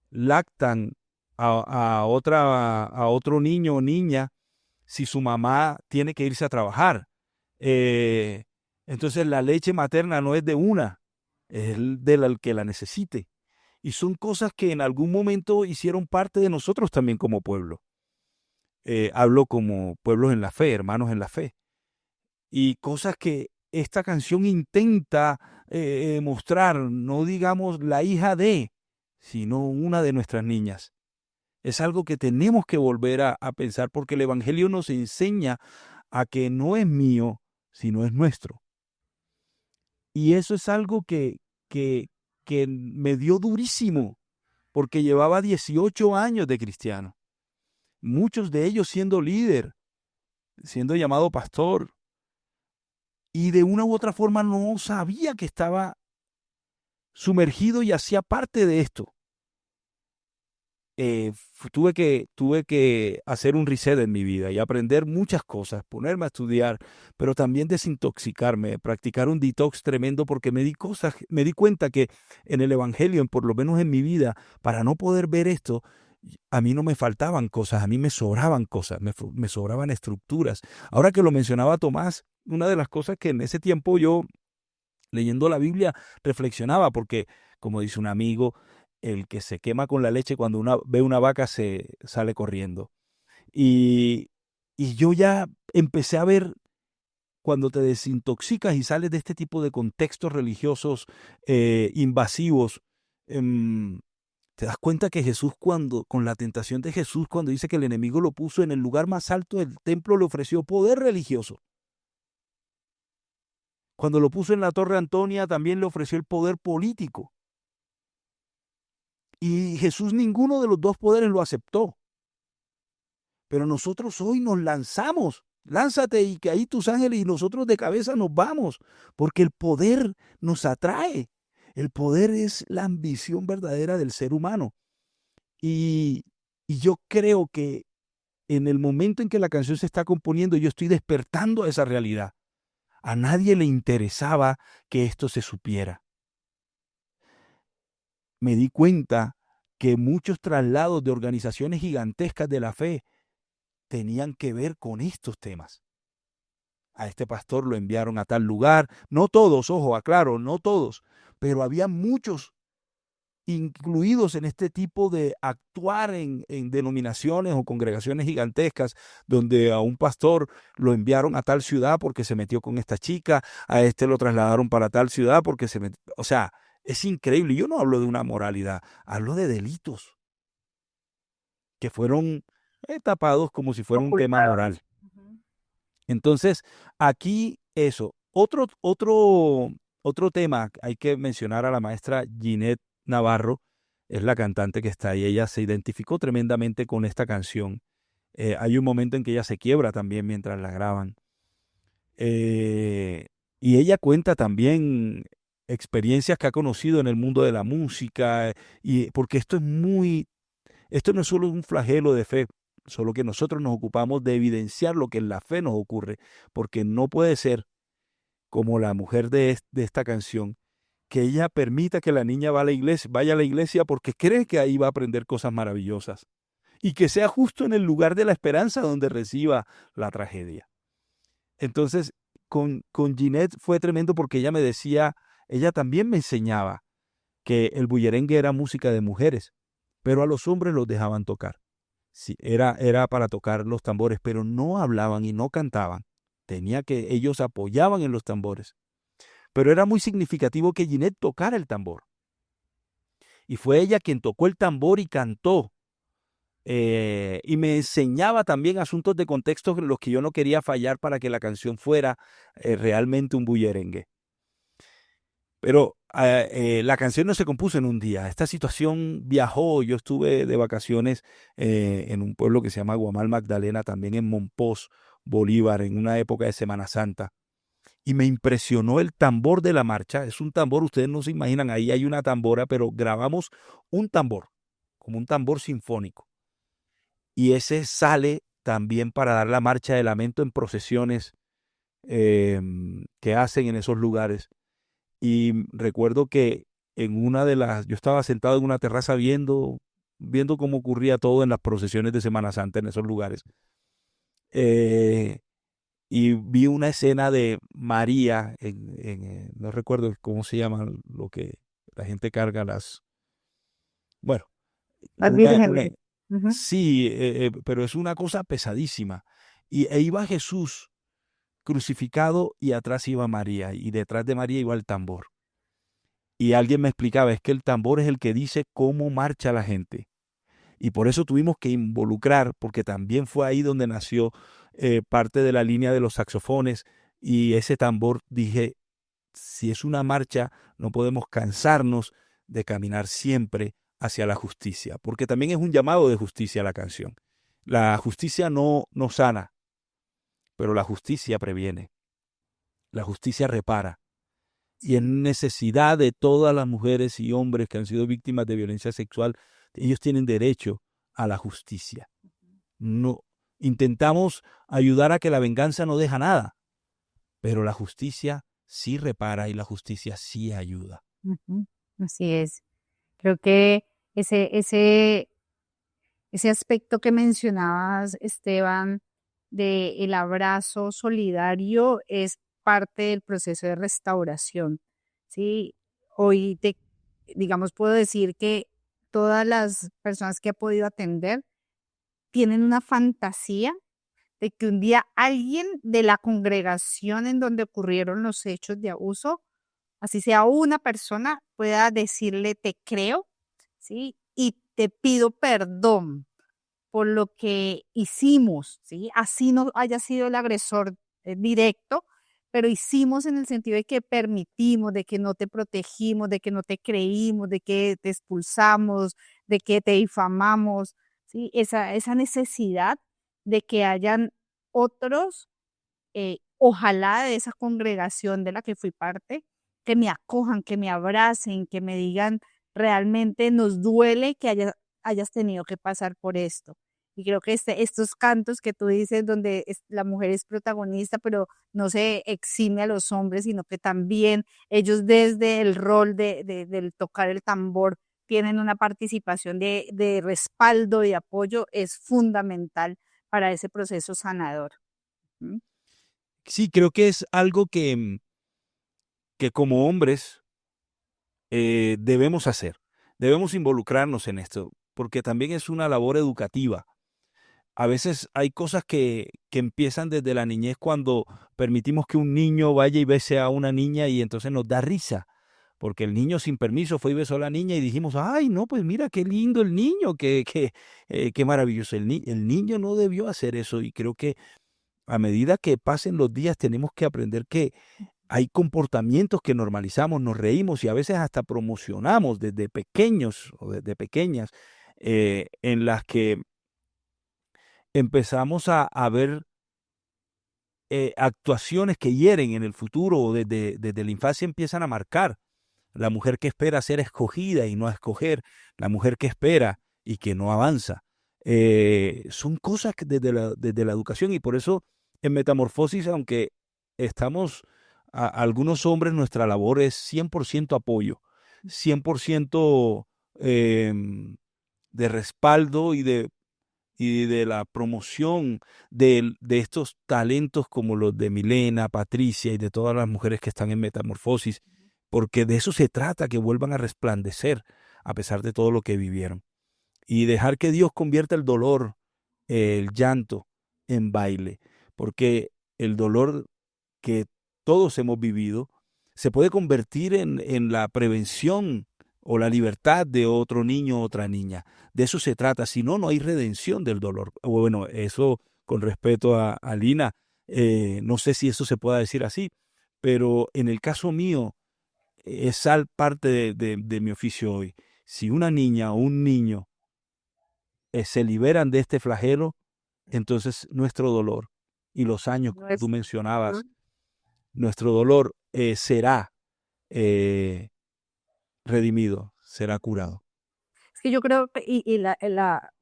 A: lactan a otro niño o niña si su mamá tiene que irse a trabajar. Eh, entonces la leche materna no es de una, es del que la necesite. Y son cosas que en algún momento hicieron parte de nosotros también como pueblo. Hablo como pueblos en la fe, hermanos en la fe. Y cosas que esta canción intenta mostrar, no digamos la hija de, sino una de nuestras niñas. Es algo que tenemos que volver a pensar porque el Evangelio nos enseña a que no es mío, sino es nuestro. Y eso es algo que me dio durísimo, porque llevaba 18 años de cristiano. Muchos de ellos siendo líder, siendo llamado pastor. Y de una u otra forma no sabía que estaba sumergido y hacía parte de esto. Tuve que hacer un reset en mi vida y aprender muchas cosas, ponerme a estudiar, pero también desintoxicarme, practicar un detox tremendo porque me di cuenta que en el Evangelio, por lo menos en mi vida, para no poder ver esto, a mí no me faltaban cosas, a mí me sobraban cosas, me sobraban estructuras. Ahora que lo mencionaba Tomás, una de las cosas que en ese tiempo yo, leyendo la Biblia, reflexionaba, porque, como dice un amigo, el que se quema con la leche cuando ve una vaca se sale corriendo. Y yo ya empecé a ver cuando te desintoxicas y sales de este tipo de contextos religiosos invasivos, te das cuenta que Jesús con la tentación de Jesús, cuando dice que el enemigo lo puso en el lugar más alto del templo, le ofreció poder religioso. Cuando lo puso en la Torre Antonia, también le ofreció el poder político. Y Jesús ninguno de los dos poderes lo aceptó. Pero nosotros hoy nos lanzamos. Lánzate y que ahí tus ángeles y nosotros de cabeza nos vamos. Porque el poder nos atrae. El poder es la ambición verdadera del ser humano. Y yo creo que en el momento en que la canción se está componiendo, yo estoy despertando a esa realidad. A nadie le interesaba que esto se supiera. Me di cuenta que muchos traslados de organizaciones gigantescas de la fe tenían que ver con estos temas. A este pastor lo enviaron a tal lugar, no todos, ojo, aclaro, no todos, pero había muchos incluidos en este tipo de actuar en denominaciones o congregaciones gigantescas, donde a un pastor lo enviaron a tal ciudad porque se metió con esta chica, a este lo trasladaron para tal ciudad porque se metió, o sea, es increíble. Yo no hablo de una moralidad, hablo de delitos que fueron tapados como si fuera un tema moral. Entonces, aquí eso. Otro tema, hay que mencionar a la maestra Ginette Navarro, es la cantante que está ahí. Ella se identificó tremendamente con esta canción. Hay un momento en que ella se quiebra también mientras la graban. Y ella cuenta también experiencias que ha conocido en el mundo de la música, y porque esto no es solo un flagelo de fe, solo que nosotros nos ocupamos de evidenciar lo que en la fe nos ocurre, porque no puede ser como la mujer de esta canción, que ella permita que la niña vaya a la iglesia porque cree que ahí va a aprender cosas maravillosas, y que sea justo en el lugar de la esperanza donde reciba la tragedia. Entonces, con Ginette fue tremendo porque ella me decía, ella también me enseñaba que el bullerengue era música de mujeres, pero a los hombres los dejaban tocar. Sí, era para tocar los tambores, pero no hablaban y no cantaban. ellos apoyaban en los tambores. Pero era muy significativo que Ginette tocara el tambor. Y fue ella quien tocó el tambor y cantó. Y me enseñaba también asuntos de contexto en los que yo no quería fallar para que la canción fuera realmente un bullerengue. Pero la canción no se compuso en un día. Esta situación viajó. Yo estuve de vacaciones en un pueblo que se llama Guamal Magdalena, también en Monpós, Bolívar, en una época de Semana Santa. Y me impresionó el tambor de la marcha. Es un tambor, ustedes no se imaginan, ahí hay una tambora, pero grabamos un tambor, como un tambor sinfónico. Y ese sale también para dar la marcha de lamento en procesiones que hacen en esos lugares. Y recuerdo que yo estaba sentado en una terraza viendo cómo ocurría todo en las procesiones de Semana Santa en esos lugares. Y vi una escena de María, no recuerdo cómo se llama lo que la gente carga bueno,
C: Las vírgenes.
A: sí, pero es una cosa pesadísima. E iba Jesús crucificado y atrás iba María y detrás de María iba el tambor. Y alguien me explicaba, es que el tambor es el que dice cómo marcha la gente. Y por eso tuvimos que involucrar, porque también fue ahí donde nació parte de la línea de los saxofones. Y ese tambor, dije, si es una marcha, no podemos cansarnos de caminar siempre hacia la justicia, porque también es un llamado de justicia la canción. La justicia no sana, pero la justicia previene. La justicia repara. Y en necesidad de todas las mujeres y hombres que han sido víctimas de violencia sexual, ellos tienen derecho a la justicia. No, intentamos ayudar a que la venganza no deja nada, pero la justicia sí repara y la justicia sí ayuda.
C: Así es. Creo que ese aspecto que mencionabas, Esteban, de el abrazo solidario es parte del proceso de restauración, ¿sí? Hoy digamos, puedo decir que todas las personas que he podido atender tienen una fantasía de que un día alguien de la congregación en donde ocurrieron los hechos de abuso, así sea una persona, pueda decirle te creo, ¿sí? Y te pido perdón por lo que hicimos, ¿sí? Así no haya sido el agresor directo, pero hicimos en el sentido de que permitimos, de que no te protegimos, de que no te creímos, de que te expulsamos, de que te difamamos, ¿sí? Esa necesidad de que hayan otros, ojalá de esa congregación de la que fui parte, que me acojan, que me abracen, que me digan, realmente nos duele que hayas tenido que pasar por esto. Y creo que estos cantos que tú dices, donde la mujer es protagonista, pero no se exime a los hombres, sino que también ellos desde el rol del tocar el tambor tienen una participación de respaldo y apoyo, es fundamental para ese proceso sanador. ¿Mm?
A: Sí, creo que es algo que como hombres debemos hacer. Debemos involucrarnos en esto, porque también es una labor educativa. A veces hay cosas que empiezan desde la niñez cuando permitimos que un niño vaya y bese a una niña y entonces nos da risa, porque el niño sin permiso fue y besó a la niña y dijimos, ay, no, pues mira qué lindo el niño, qué maravilloso. El niño no debió hacer eso y creo que a medida que pasen los días tenemos que aprender que hay comportamientos que normalizamos, nos reímos y a veces hasta promocionamos desde pequeños o desde pequeñas en las que empezamos a ver actuaciones que hieren en el futuro o desde la infancia empiezan a marcar. La mujer que espera ser escogida y no a escoger, la mujer que espera y que no avanza. Son cosas que desde la educación y por eso en Metamorfosis, aunque estamos algunos hombres, nuestra labor es 100% apoyo, 100% de respaldo y de la promoción de estos talentos como los de Milena, Patricia y de todas las mujeres que están en Metamorfosis, porque de eso se trata, que vuelvan a resplandecer a pesar de todo lo que vivieron. Y dejar que Dios convierta el dolor, el llanto, en baile, porque el dolor que todos hemos vivido, se puede convertir en la prevención o la libertad de otro niño o otra niña. De eso se trata. Si no, no hay redención del dolor. Bueno, eso con respeto a Lina, no sé si eso se pueda decir así, pero en el caso mío, es parte de mi oficio hoy. Si una niña o un niño se liberan de este flagelo, entonces nuestro dolor y los años que tú mencionabas, nuestro dolor será redimido, será curado.
C: Es que yo creo que,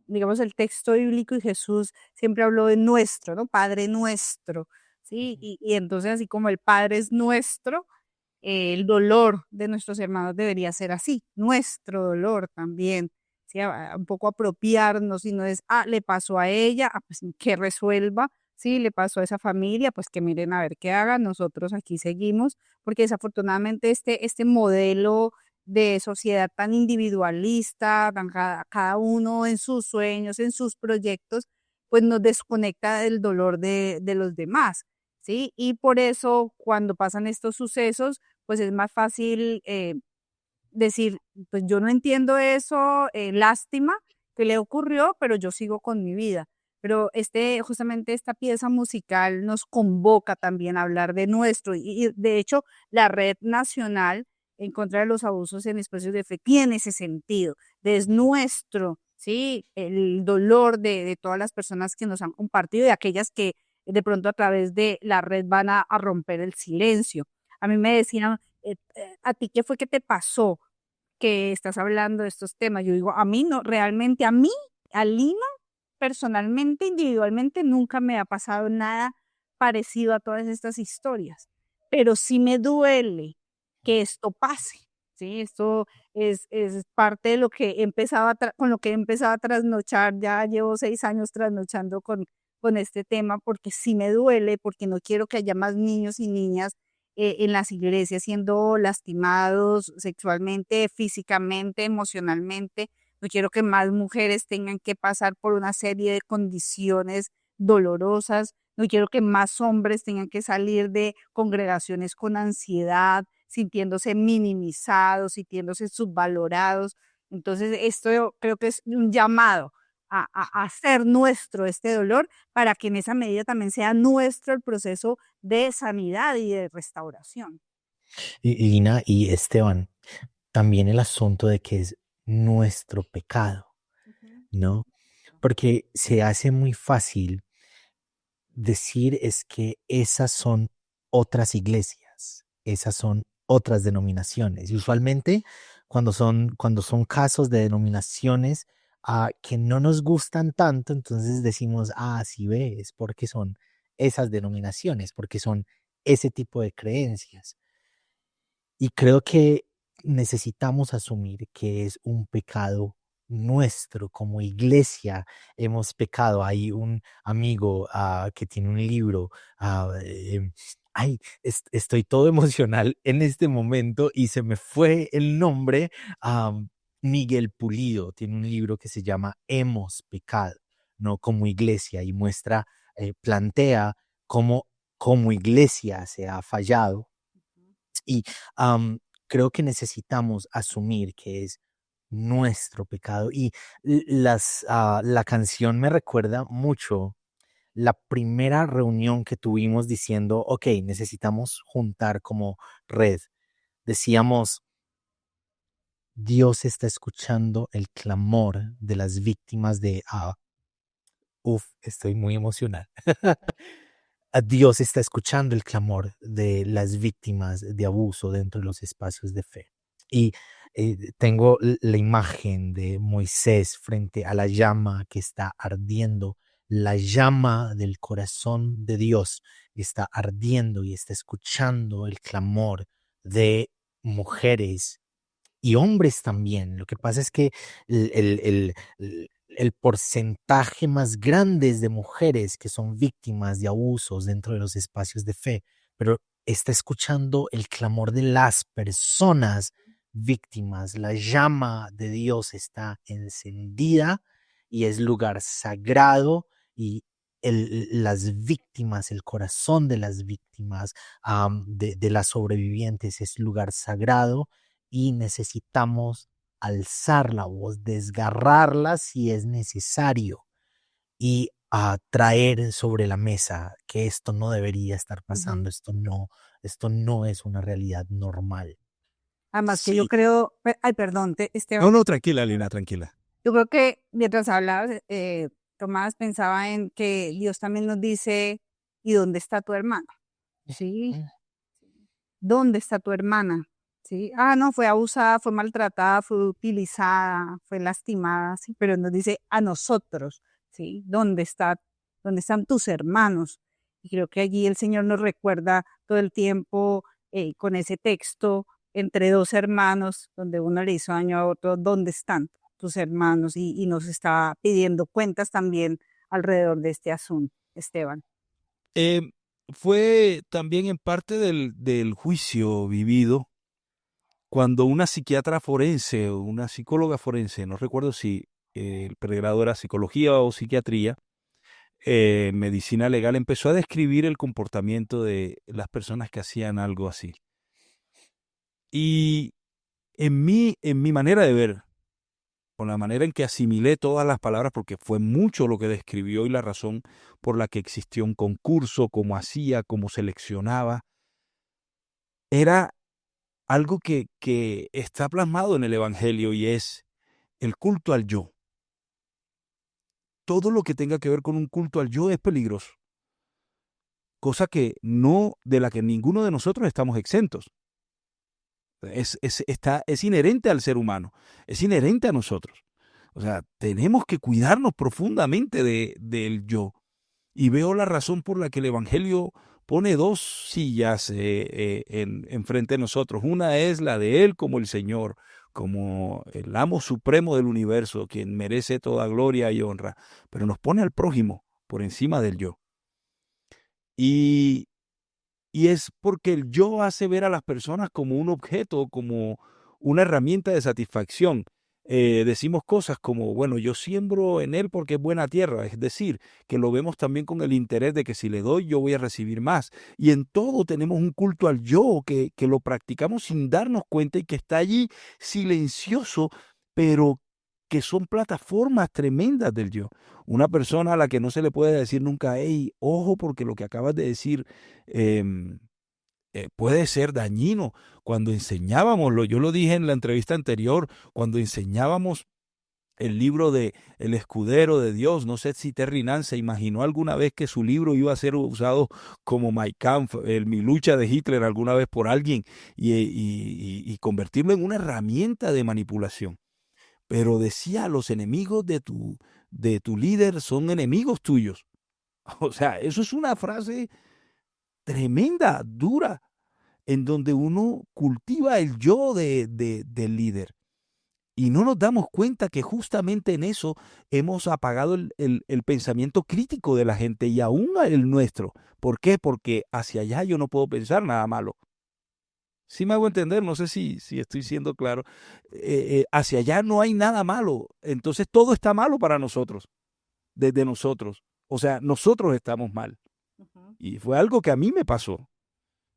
C: digamos, el texto bíblico y Jesús siempre habló de nuestro, ¿no? Padre nuestro, ¿sí? Y entonces, así como el Padre es nuestro, el dolor de nuestros hermanos debería ser así, nuestro dolor también, ¿sí? Un poco apropiarnos, y no es, le pasó a ella, pues que resuelva, sí, le pasó a esa familia, pues que miren a ver qué hagan, nosotros aquí seguimos, porque desafortunadamente este modelo de sociedad tan individualista, tan cada uno en sus sueños, en sus proyectos, pues nos desconecta del dolor de los demás, ¿sí? Y por eso cuando pasan estos sucesos, pues es más fácil decir, pues yo no entiendo eso, lástima que le ocurrió, pero yo sigo con mi vida. Pero justamente esta pieza musical nos convoca también a hablar de nuestro, y de hecho la Red Nacional en contra de los abusos en espacios de fe tiene ese sentido, es nuestro, ¿sí? El dolor de todas las personas que nos han compartido y aquellas que de pronto a través de la red van a romper el silencio. A mí me decían, ¿a ti qué fue que te pasó que estás hablando de estos temas? Yo digo, a mí no, realmente a mí, a Lina, personalmente, individualmente, nunca me ha pasado nada parecido a todas estas historias, pero sí me duele que esto pase, ¿sí? Esto es parte de lo que he empezado con lo que he empezado a trasnochar, ya llevo 6 años trasnochando con este tema, porque sí me duele, porque no quiero que haya más niños y niñas en las iglesias siendo lastimados sexualmente, físicamente, emocionalmente. No quiero que más mujeres tengan que pasar por una serie de condiciones dolorosas. No quiero que más hombres tengan que salir de congregaciones con ansiedad, sintiéndose minimizados, sintiéndose subvalorados. Entonces, esto yo creo que es un llamado a hacer nuestro este dolor, para que en esa medida también sea nuestro el proceso de sanidad y de restauración.
B: Y Lina y Esteban, también el asunto de que es nuestro pecado, ¿no? Porque se hace muy fácil decir es que esas son otras iglesias, esas son otras denominaciones. Y usualmente cuando son casos de denominaciones que no nos gustan tanto, entonces decimos, sí ves, porque son esas denominaciones, porque son ese tipo de creencias. Y creo que necesitamos asumir que es un pecado nuestro. Como iglesia hemos pecado. Hay un amigo que tiene un libro. Estoy todo emocional en este momento y se me fue el nombre. Miguel Pulido tiene un libro que se llama Hemos pecado, ¿no? Como iglesia, y plantea cómo como iglesia se ha fallado. Y creo que necesitamos asumir que es nuestro pecado. Y la canción me recuerda mucho la primera reunión que tuvimos diciendo, ok, necesitamos juntar como red. Decíamos, Dios está escuchando el clamor de las víctimas de... estoy muy emocional. Dios está escuchando el clamor de las víctimas de abuso dentro de los espacios de fe. Y tengo la imagen de Moisés frente a la llama que está ardiendo. La llama del corazón de Dios está ardiendo y está escuchando el clamor de mujeres y hombres también. Lo que pasa es que el porcentaje más grande es de mujeres que son víctimas de abusos dentro de los espacios de fe, pero está escuchando el clamor de las personas víctimas. La llama de Dios está encendida y es lugar sagrado, y las víctimas, el corazón de las víctimas, de las sobrevivientes es lugar sagrado y necesitamos alzar la voz, desgarrarla si es necesario y traer sobre la mesa que esto no debería estar
C: Ujú.
B: pasando, esto no es una realidad normal.
C: Además que yo
A: Sí.
C: creo, ay, perdón, Esteban,
A: No, no, tranquila, Lina, tranquila.
C: yo creo que mientras hablabas, Tomás pensaba en que Dios también nos dice, ¿y dónde está tu hermano? ¿Sí? ¿Dónde está tu hermana? ¿Sí? Ah, no, fue abusada, fue maltratada, fue utilizada, fue lastimada, sí, pero nos dice a nosotros, ¿sí? ¿Dónde están tus hermanos? Y creo que allí el Señor nos recuerda todo el tiempo con ese texto entre dos hermanos, donde uno le hizo daño a otro, ¿dónde están tus hermanos? Y nos está pidiendo cuentas también alrededor de este asunto, Esteban.
A: Eh, Fue también en parte del juicio vivido cuando una psiquiatra forense o una psicóloga forense, no recuerdo si el pregrado era psicología o psiquiatría, medicina legal, empezó a describir el comportamiento de las personas que hacían algo así. Y en mi manera de ver, con la manera en que asimilé todas las palabras, porque fue mucho lo que describió y la razón por la que existió un concurso, cómo hacía, cómo seleccionaba, era algo que está plasmado en el Evangelio y es el culto al yo. Todo lo que tenga que ver con un culto al yo es peligroso, cosa que no, de la que ninguno de nosotros estamos exentos. Es inherente al ser humano, es inherente a nosotros. O sea, tenemos que cuidarnos profundamente del yo. Y veo la razón por la que el Evangelio pone dos sillas enfrente de nosotros. Una es la de Él como el Señor, como el amo supremo del universo, quien merece toda gloria y honra, pero nos pone al prójimo por encima del yo. Y, y es porque el yo hace ver a las personas como un objeto, como una herramienta de satisfacción. Decimos cosas como, bueno, yo siembro en él porque es buena tierra, es decir, que lo vemos también con el interés de que si le doy yo voy a recibir más. Y en todo tenemos un culto al yo que lo practicamos sin darnos cuenta y que está allí silencioso, pero que son plataformas tremendas del yo. Una persona a la que no se le puede decir nunca, hey, ojo, porque lo que acabas de decir puede ser dañino. Cuando enseñábamos, yo lo dije en la entrevista anterior, cuando enseñábamos el libro de El Escudero de Dios, no sé si Terry Nance se imaginó alguna vez que su libro iba a ser usado como Mein Kampf, mi lucha de Hitler alguna vez por alguien y convertirlo en una herramienta de manipulación. Pero decía, los enemigos de tu líder son enemigos tuyos. O sea, eso es una frase tremenda, dura, en donde uno cultiva el yo del líder. Y no nos damos cuenta que justamente en eso hemos apagado el pensamiento crítico de la gente y aún el nuestro. ¿Por qué? Porque hacia allá yo no puedo pensar nada malo. Sí me hago entender, no sé si estoy siendo claro. Hacia allá no hay nada malo. Entonces todo está malo para nosotros, desde nosotros. O sea, nosotros estamos mal. Y fue algo que a mí me pasó.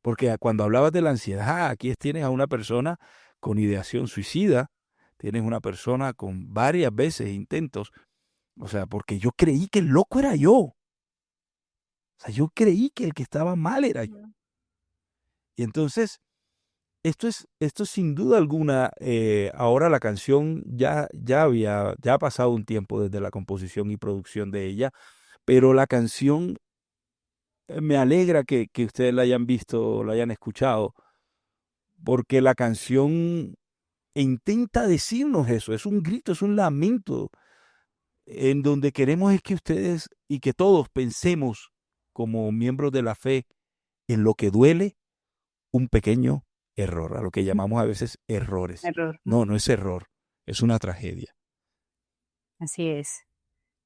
A: Porque cuando hablabas de la ansiedad, aquí tienes a una persona con ideación suicida, tienes una persona con varias veces intentos, o sea, porque yo creí que el loco era yo. O sea, yo creí que el que estaba mal era yo. Y entonces, esto sin duda alguna, ahora la canción ya ha pasado un tiempo desde la composición y producción de ella, pero la canción me alegra que ustedes la hayan visto, la hayan escuchado, porque la canción intenta decirnos eso, es un grito, es un lamento, en donde queremos es que ustedes y que todos pensemos como miembros de la fe en lo que duele un pequeño error, a lo que llamamos a veces errores.
C: Error.
A: No, no es error, es una tragedia.
C: Así es.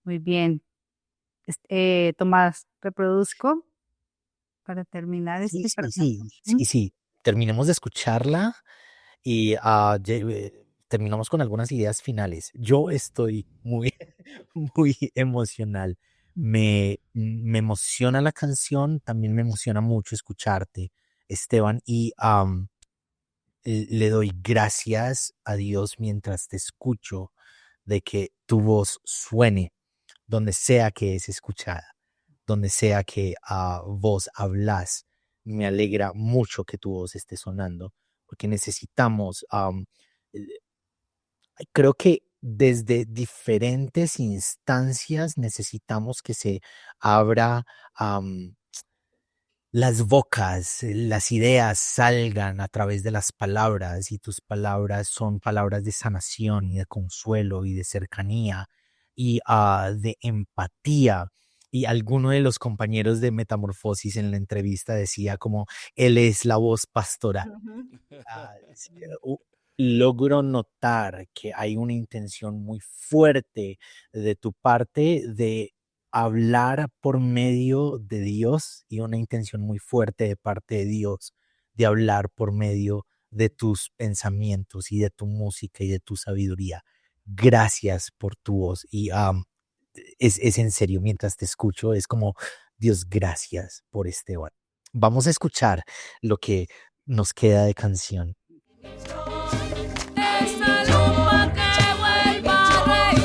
C: Muy bien. Tomás, reproduzco para terminar
B: Sí,
C: este
B: sí,
C: fragmento.
B: sí, sí, sí. Terminemos de escucharla y terminamos con algunas ideas finales. Yo estoy muy, muy emocional Me emociona la canción, también me emociona mucho escucharte, Esteban, y le doy gracias a Dios mientras te escucho de que tu voz suene donde sea que es escuchada, donde sea que vos hablas. Me alegra mucho que tu voz esté sonando, porque necesitamos, eh, creo que desde diferentes instancias necesitamos que se abra las bocas, las ideas salgan a través de las palabras y tus palabras son palabras de sanación y de consuelo y de cercanía y de empatía. Y alguno de los compañeros de Metamorfosis en la entrevista decía como, él es la voz pastoral. Sí, logro notar que hay una intención muy fuerte de tu parte de hablar por medio de Dios y una intención muy fuerte de parte de Dios de hablar por medio de tus pensamientos y de tu música y de tu sabiduría. Gracias por tu voz y es en serio, mientras te escucho, es como, Dios, gracias por Esteban. Vamos a escuchar lo que nos queda de canción.
D: Esa lumba que vuelva a reír,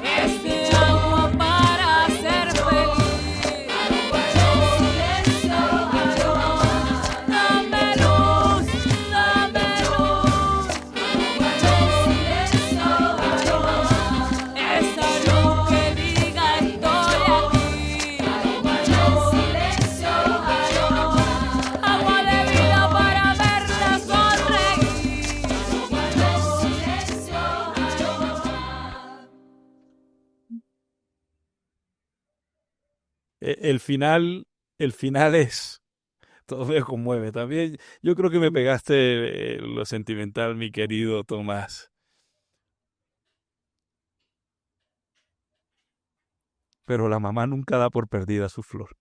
D: este agua para ser feliz. Dame luz, esa luz que diga estoy aquí. Agua de vida para verla sonreír.
A: El final es, todo me conmueve. También yo creo que me pegaste lo sentimental, mi querido Tomás. Pero la mamá nunca da por perdida su flor.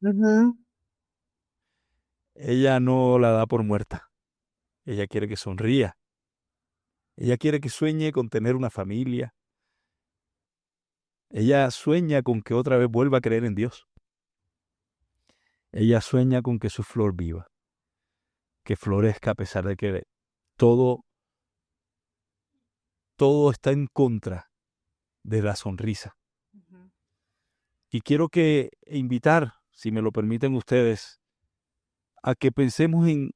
A: Ella no la da por muerta. Ella quiere que sonría. Ella quiere que sueñe con tener una familia. Ella sueña con que otra vez vuelva a creer en Dios. Ella sueña con que su flor viva, que florezca a pesar de que todo está en contra de la sonrisa. Y quiero invitar, si me lo permiten ustedes, a que pensemos en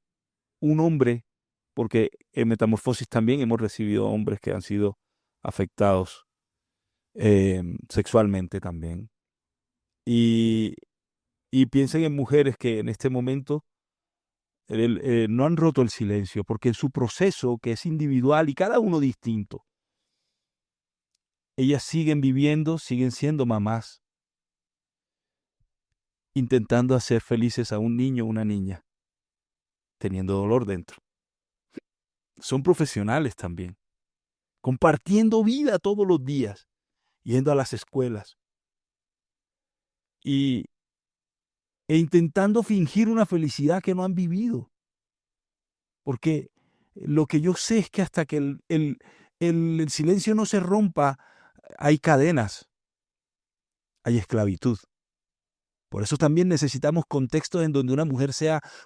A: un hombre, porque en Metamorfosis también hemos recibido hombres que han sido afectados sexualmente también. Y piensen en mujeres que en este momento no han roto el silencio, porque en su proceso, que es individual y cada uno distinto, ellas siguen viviendo, siguen siendo mamás, intentando hacer felices a un niño o una niña, teniendo dolor dentro. Son profesionales también, compartiendo vida todos los días, yendo a las escuelas e intentando fingir una felicidad que no han vivido. Porque lo que yo sé es que hasta que el silencio no se rompa, hay cadenas, hay esclavitud. Por eso también necesitamos contextos en donde una mujer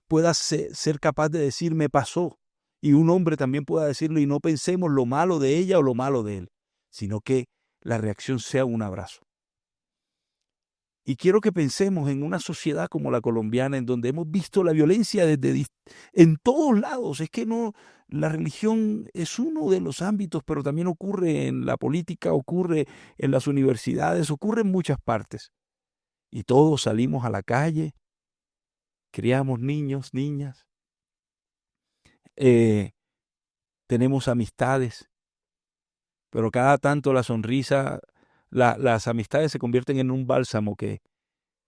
A: pueda ser capaz de decir me pasó, y un hombre también pueda decirlo, y no pensemos lo malo de ella o lo malo de él, sino que la reacción sea un abrazo. Y quiero que pensemos en una sociedad como la colombiana, en donde hemos visto la violencia en todos lados. Es que la religión es uno de los ámbitos, pero también ocurre en la política, ocurre en las universidades, ocurre en muchas partes. Y todos salimos a la calle, criamos niños, niñas, tenemos amistades, pero cada tanto la sonrisa, las amistades se convierten en un bálsamo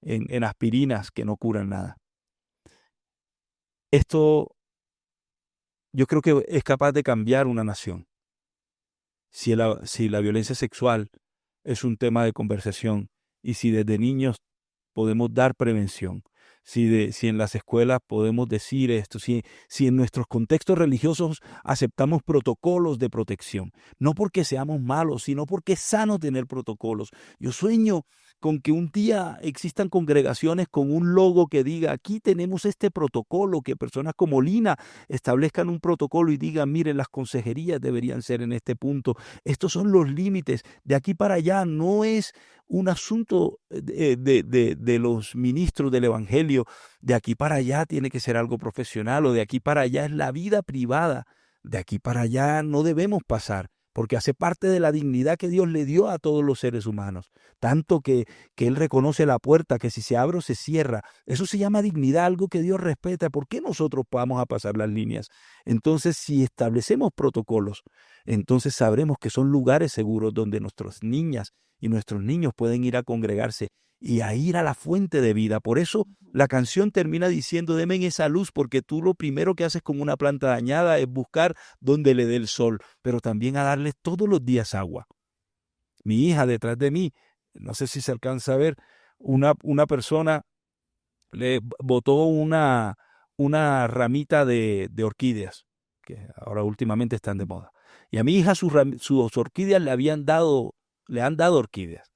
A: en aspirinas que no curan nada. Esto yo creo que es capaz de cambiar una nación. Si la violencia sexual es un tema de conversación y si desde niños podemos dar prevención, si en las escuelas podemos decir esto, si en nuestros contextos religiosos aceptamos protocolos de protección, no porque seamos malos, sino porque es sano tener protocolos. Yo sueño con que un día existan congregaciones con un logo que diga, aquí tenemos este protocolo, que personas como Lina establezcan un protocolo y digan, miren, las consejerías deberían ser en este punto, estos son los límites, de aquí para allá no es un asunto de los ministros del Evangelio, de aquí para allá tiene que ser algo profesional, o de aquí para allá es la vida privada, de aquí para allá no debemos pasar, porque hace parte de la dignidad que Dios le dio a todos los seres humanos, tanto que Él reconoce la puerta, que si se abre o se cierra, eso se llama dignidad, algo que Dios respeta. ¿Por qué nosotros vamos a pasar las líneas? Entonces, si establecemos protocolos, entonces sabremos que son lugares seguros donde nuestras niñas y nuestros niños pueden ir a congregarse y a ir a la fuente de vida. Por eso la canción termina diciendo, deme esa luz, porque tú lo primero que haces con una planta dañada es buscar donde le dé el sol, pero también a darle todos los días agua. Mi hija detrás de mí, no sé si se alcanza a ver, una persona le botó una ramita de orquídeas, que ahora últimamente están de moda. Y a mi hija sus orquídeas le han dado orquídeas.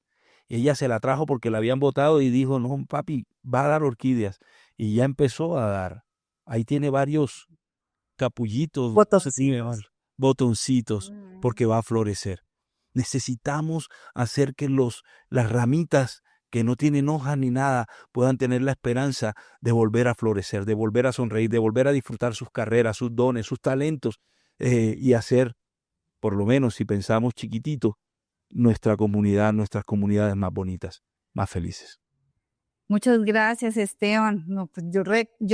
A: Y ella se la trajo porque la habían botado y dijo, no, papi, va a dar orquídeas. Y ya empezó a dar. Ahí tiene varios capullitos, no sé si me van, botoncitos, porque va a florecer. Necesitamos hacer que las ramitas que no tienen hojas ni nada puedan tener la esperanza de volver a florecer, de volver a sonreír, de volver a disfrutar sus carreras, sus dones, sus talentos, y hacer, por lo menos si pensamos chiquitito, nuestras comunidades más bonitas, más felices.
C: Muchas gracias, Esteban. No, pues yo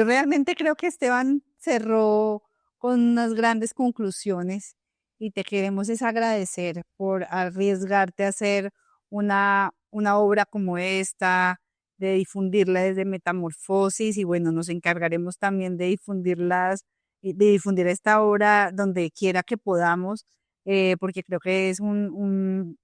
C: realmente creo que Esteban cerró con unas grandes conclusiones y te queremos es agradecer por arriesgarte a hacer una obra como esta, de difundirla desde Metamorfosis, y bueno, nos encargaremos también de difundir esta obra donde quiera que podamos, porque creo que es una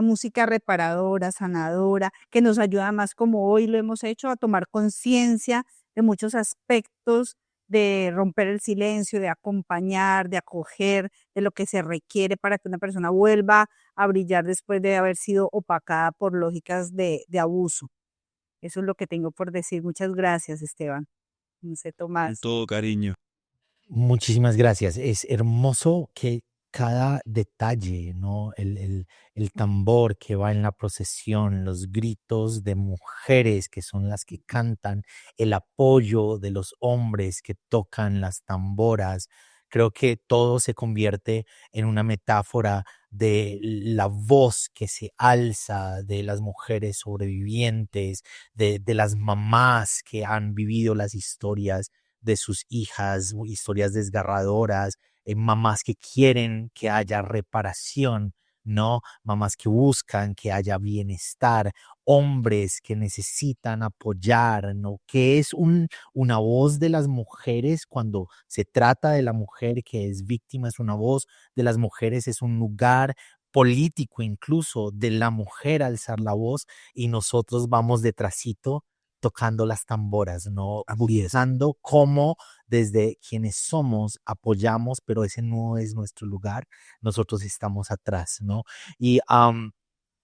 C: música reparadora, sanadora, que nos ayuda más, como hoy lo hemos hecho, a tomar conciencia de muchos aspectos, de romper el silencio, de acompañar, de acoger, de lo que se requiere para que una persona vuelva a brillar después de haber sido opacada por lógicas de abuso. Eso es lo que tengo por decir. Muchas gracias, Esteban. No sé,
A: Con
C: Tomás.
A: todo cariño.
B: Muchísimas gracias. Es hermoso que cada detalle, ¿no? El tambor que va en la procesión, los gritos de mujeres que son las que cantan, el apoyo de los hombres que tocan las tamboras. Creo que todo se convierte en una metáfora de la voz que se alza de las mujeres sobrevivientes, de las mamás que han vivido las historias de sus hijas, historias desgarradoras, mamás que quieren que haya reparación, ¿no? Mamás que buscan que haya bienestar, hombres que necesitan apoyar, ¿no? Que es una voz de las mujeres cuando se trata de la mujer que es víctima, es una voz de las mujeres, es un lugar político incluso de la mujer alzar la voz, y nosotros vamos detrásito tocando las tamboras, ¿no? Buscando cómo desde quienes somos apoyamos, pero ese no es nuestro lugar, nosotros estamos atrás, ¿no? Y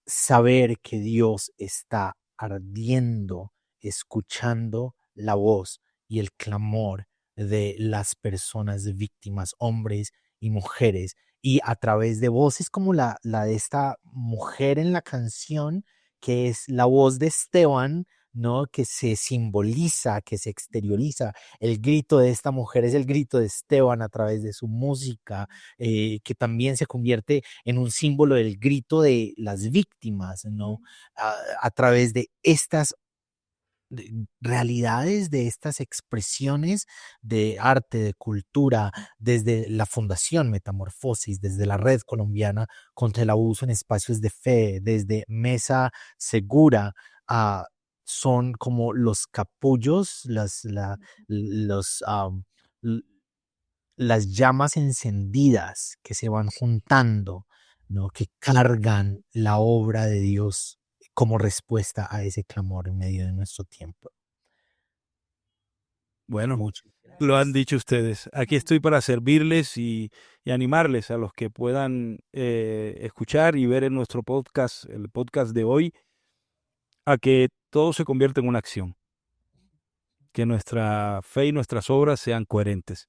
B: saber que Dios está ardiendo, escuchando la voz y el clamor de las personas víctimas, hombres y mujeres, y a través de voces como la de esta mujer en la canción, que es la voz de Esteban, ¿no? Que se simboliza, que se exterioriza. El grito de esta mujer es el grito de Esteban a través de su música, que también se convierte en un símbolo del grito de las víctimas, ¿no? A través de estas realidades, de estas expresiones de arte, de cultura, desde la Fundación Metamorfosis, desde la Red Colombiana contra el Abuso en Espacios de Fe, desde Mesa Segura, son como los capullos, las llamas encendidas que se van juntando, ¿no? Que cargan la obra de Dios como respuesta a ese clamor en medio de nuestro tiempo.
A: Bueno,
B: Muchas
A: lo han
B: gracias.
A: dicho ustedes. Aquí estoy para servirles y animarles a los que puedan escuchar y ver en nuestro podcast, el podcast de hoy, a que todo se convierta en una acción, que nuestra fe y nuestras obras sean coherentes.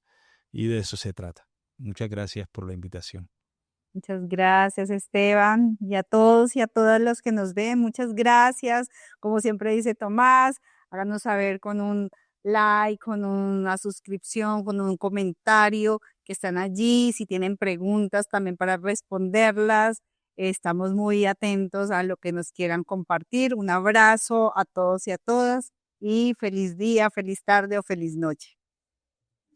A: Y de eso se trata. Muchas gracias por la invitación.
C: Muchas gracias, Esteban, y a todos y a todas los que nos ven, muchas gracias. Como siempre dice Tomás, háganos saber con un like, con una suscripción, con un comentario que están allí. Si tienen preguntas también para responderlas, estamos muy atentos a lo que nos quieran compartir. Un abrazo a todos y a todas y feliz día, feliz tarde o feliz noche.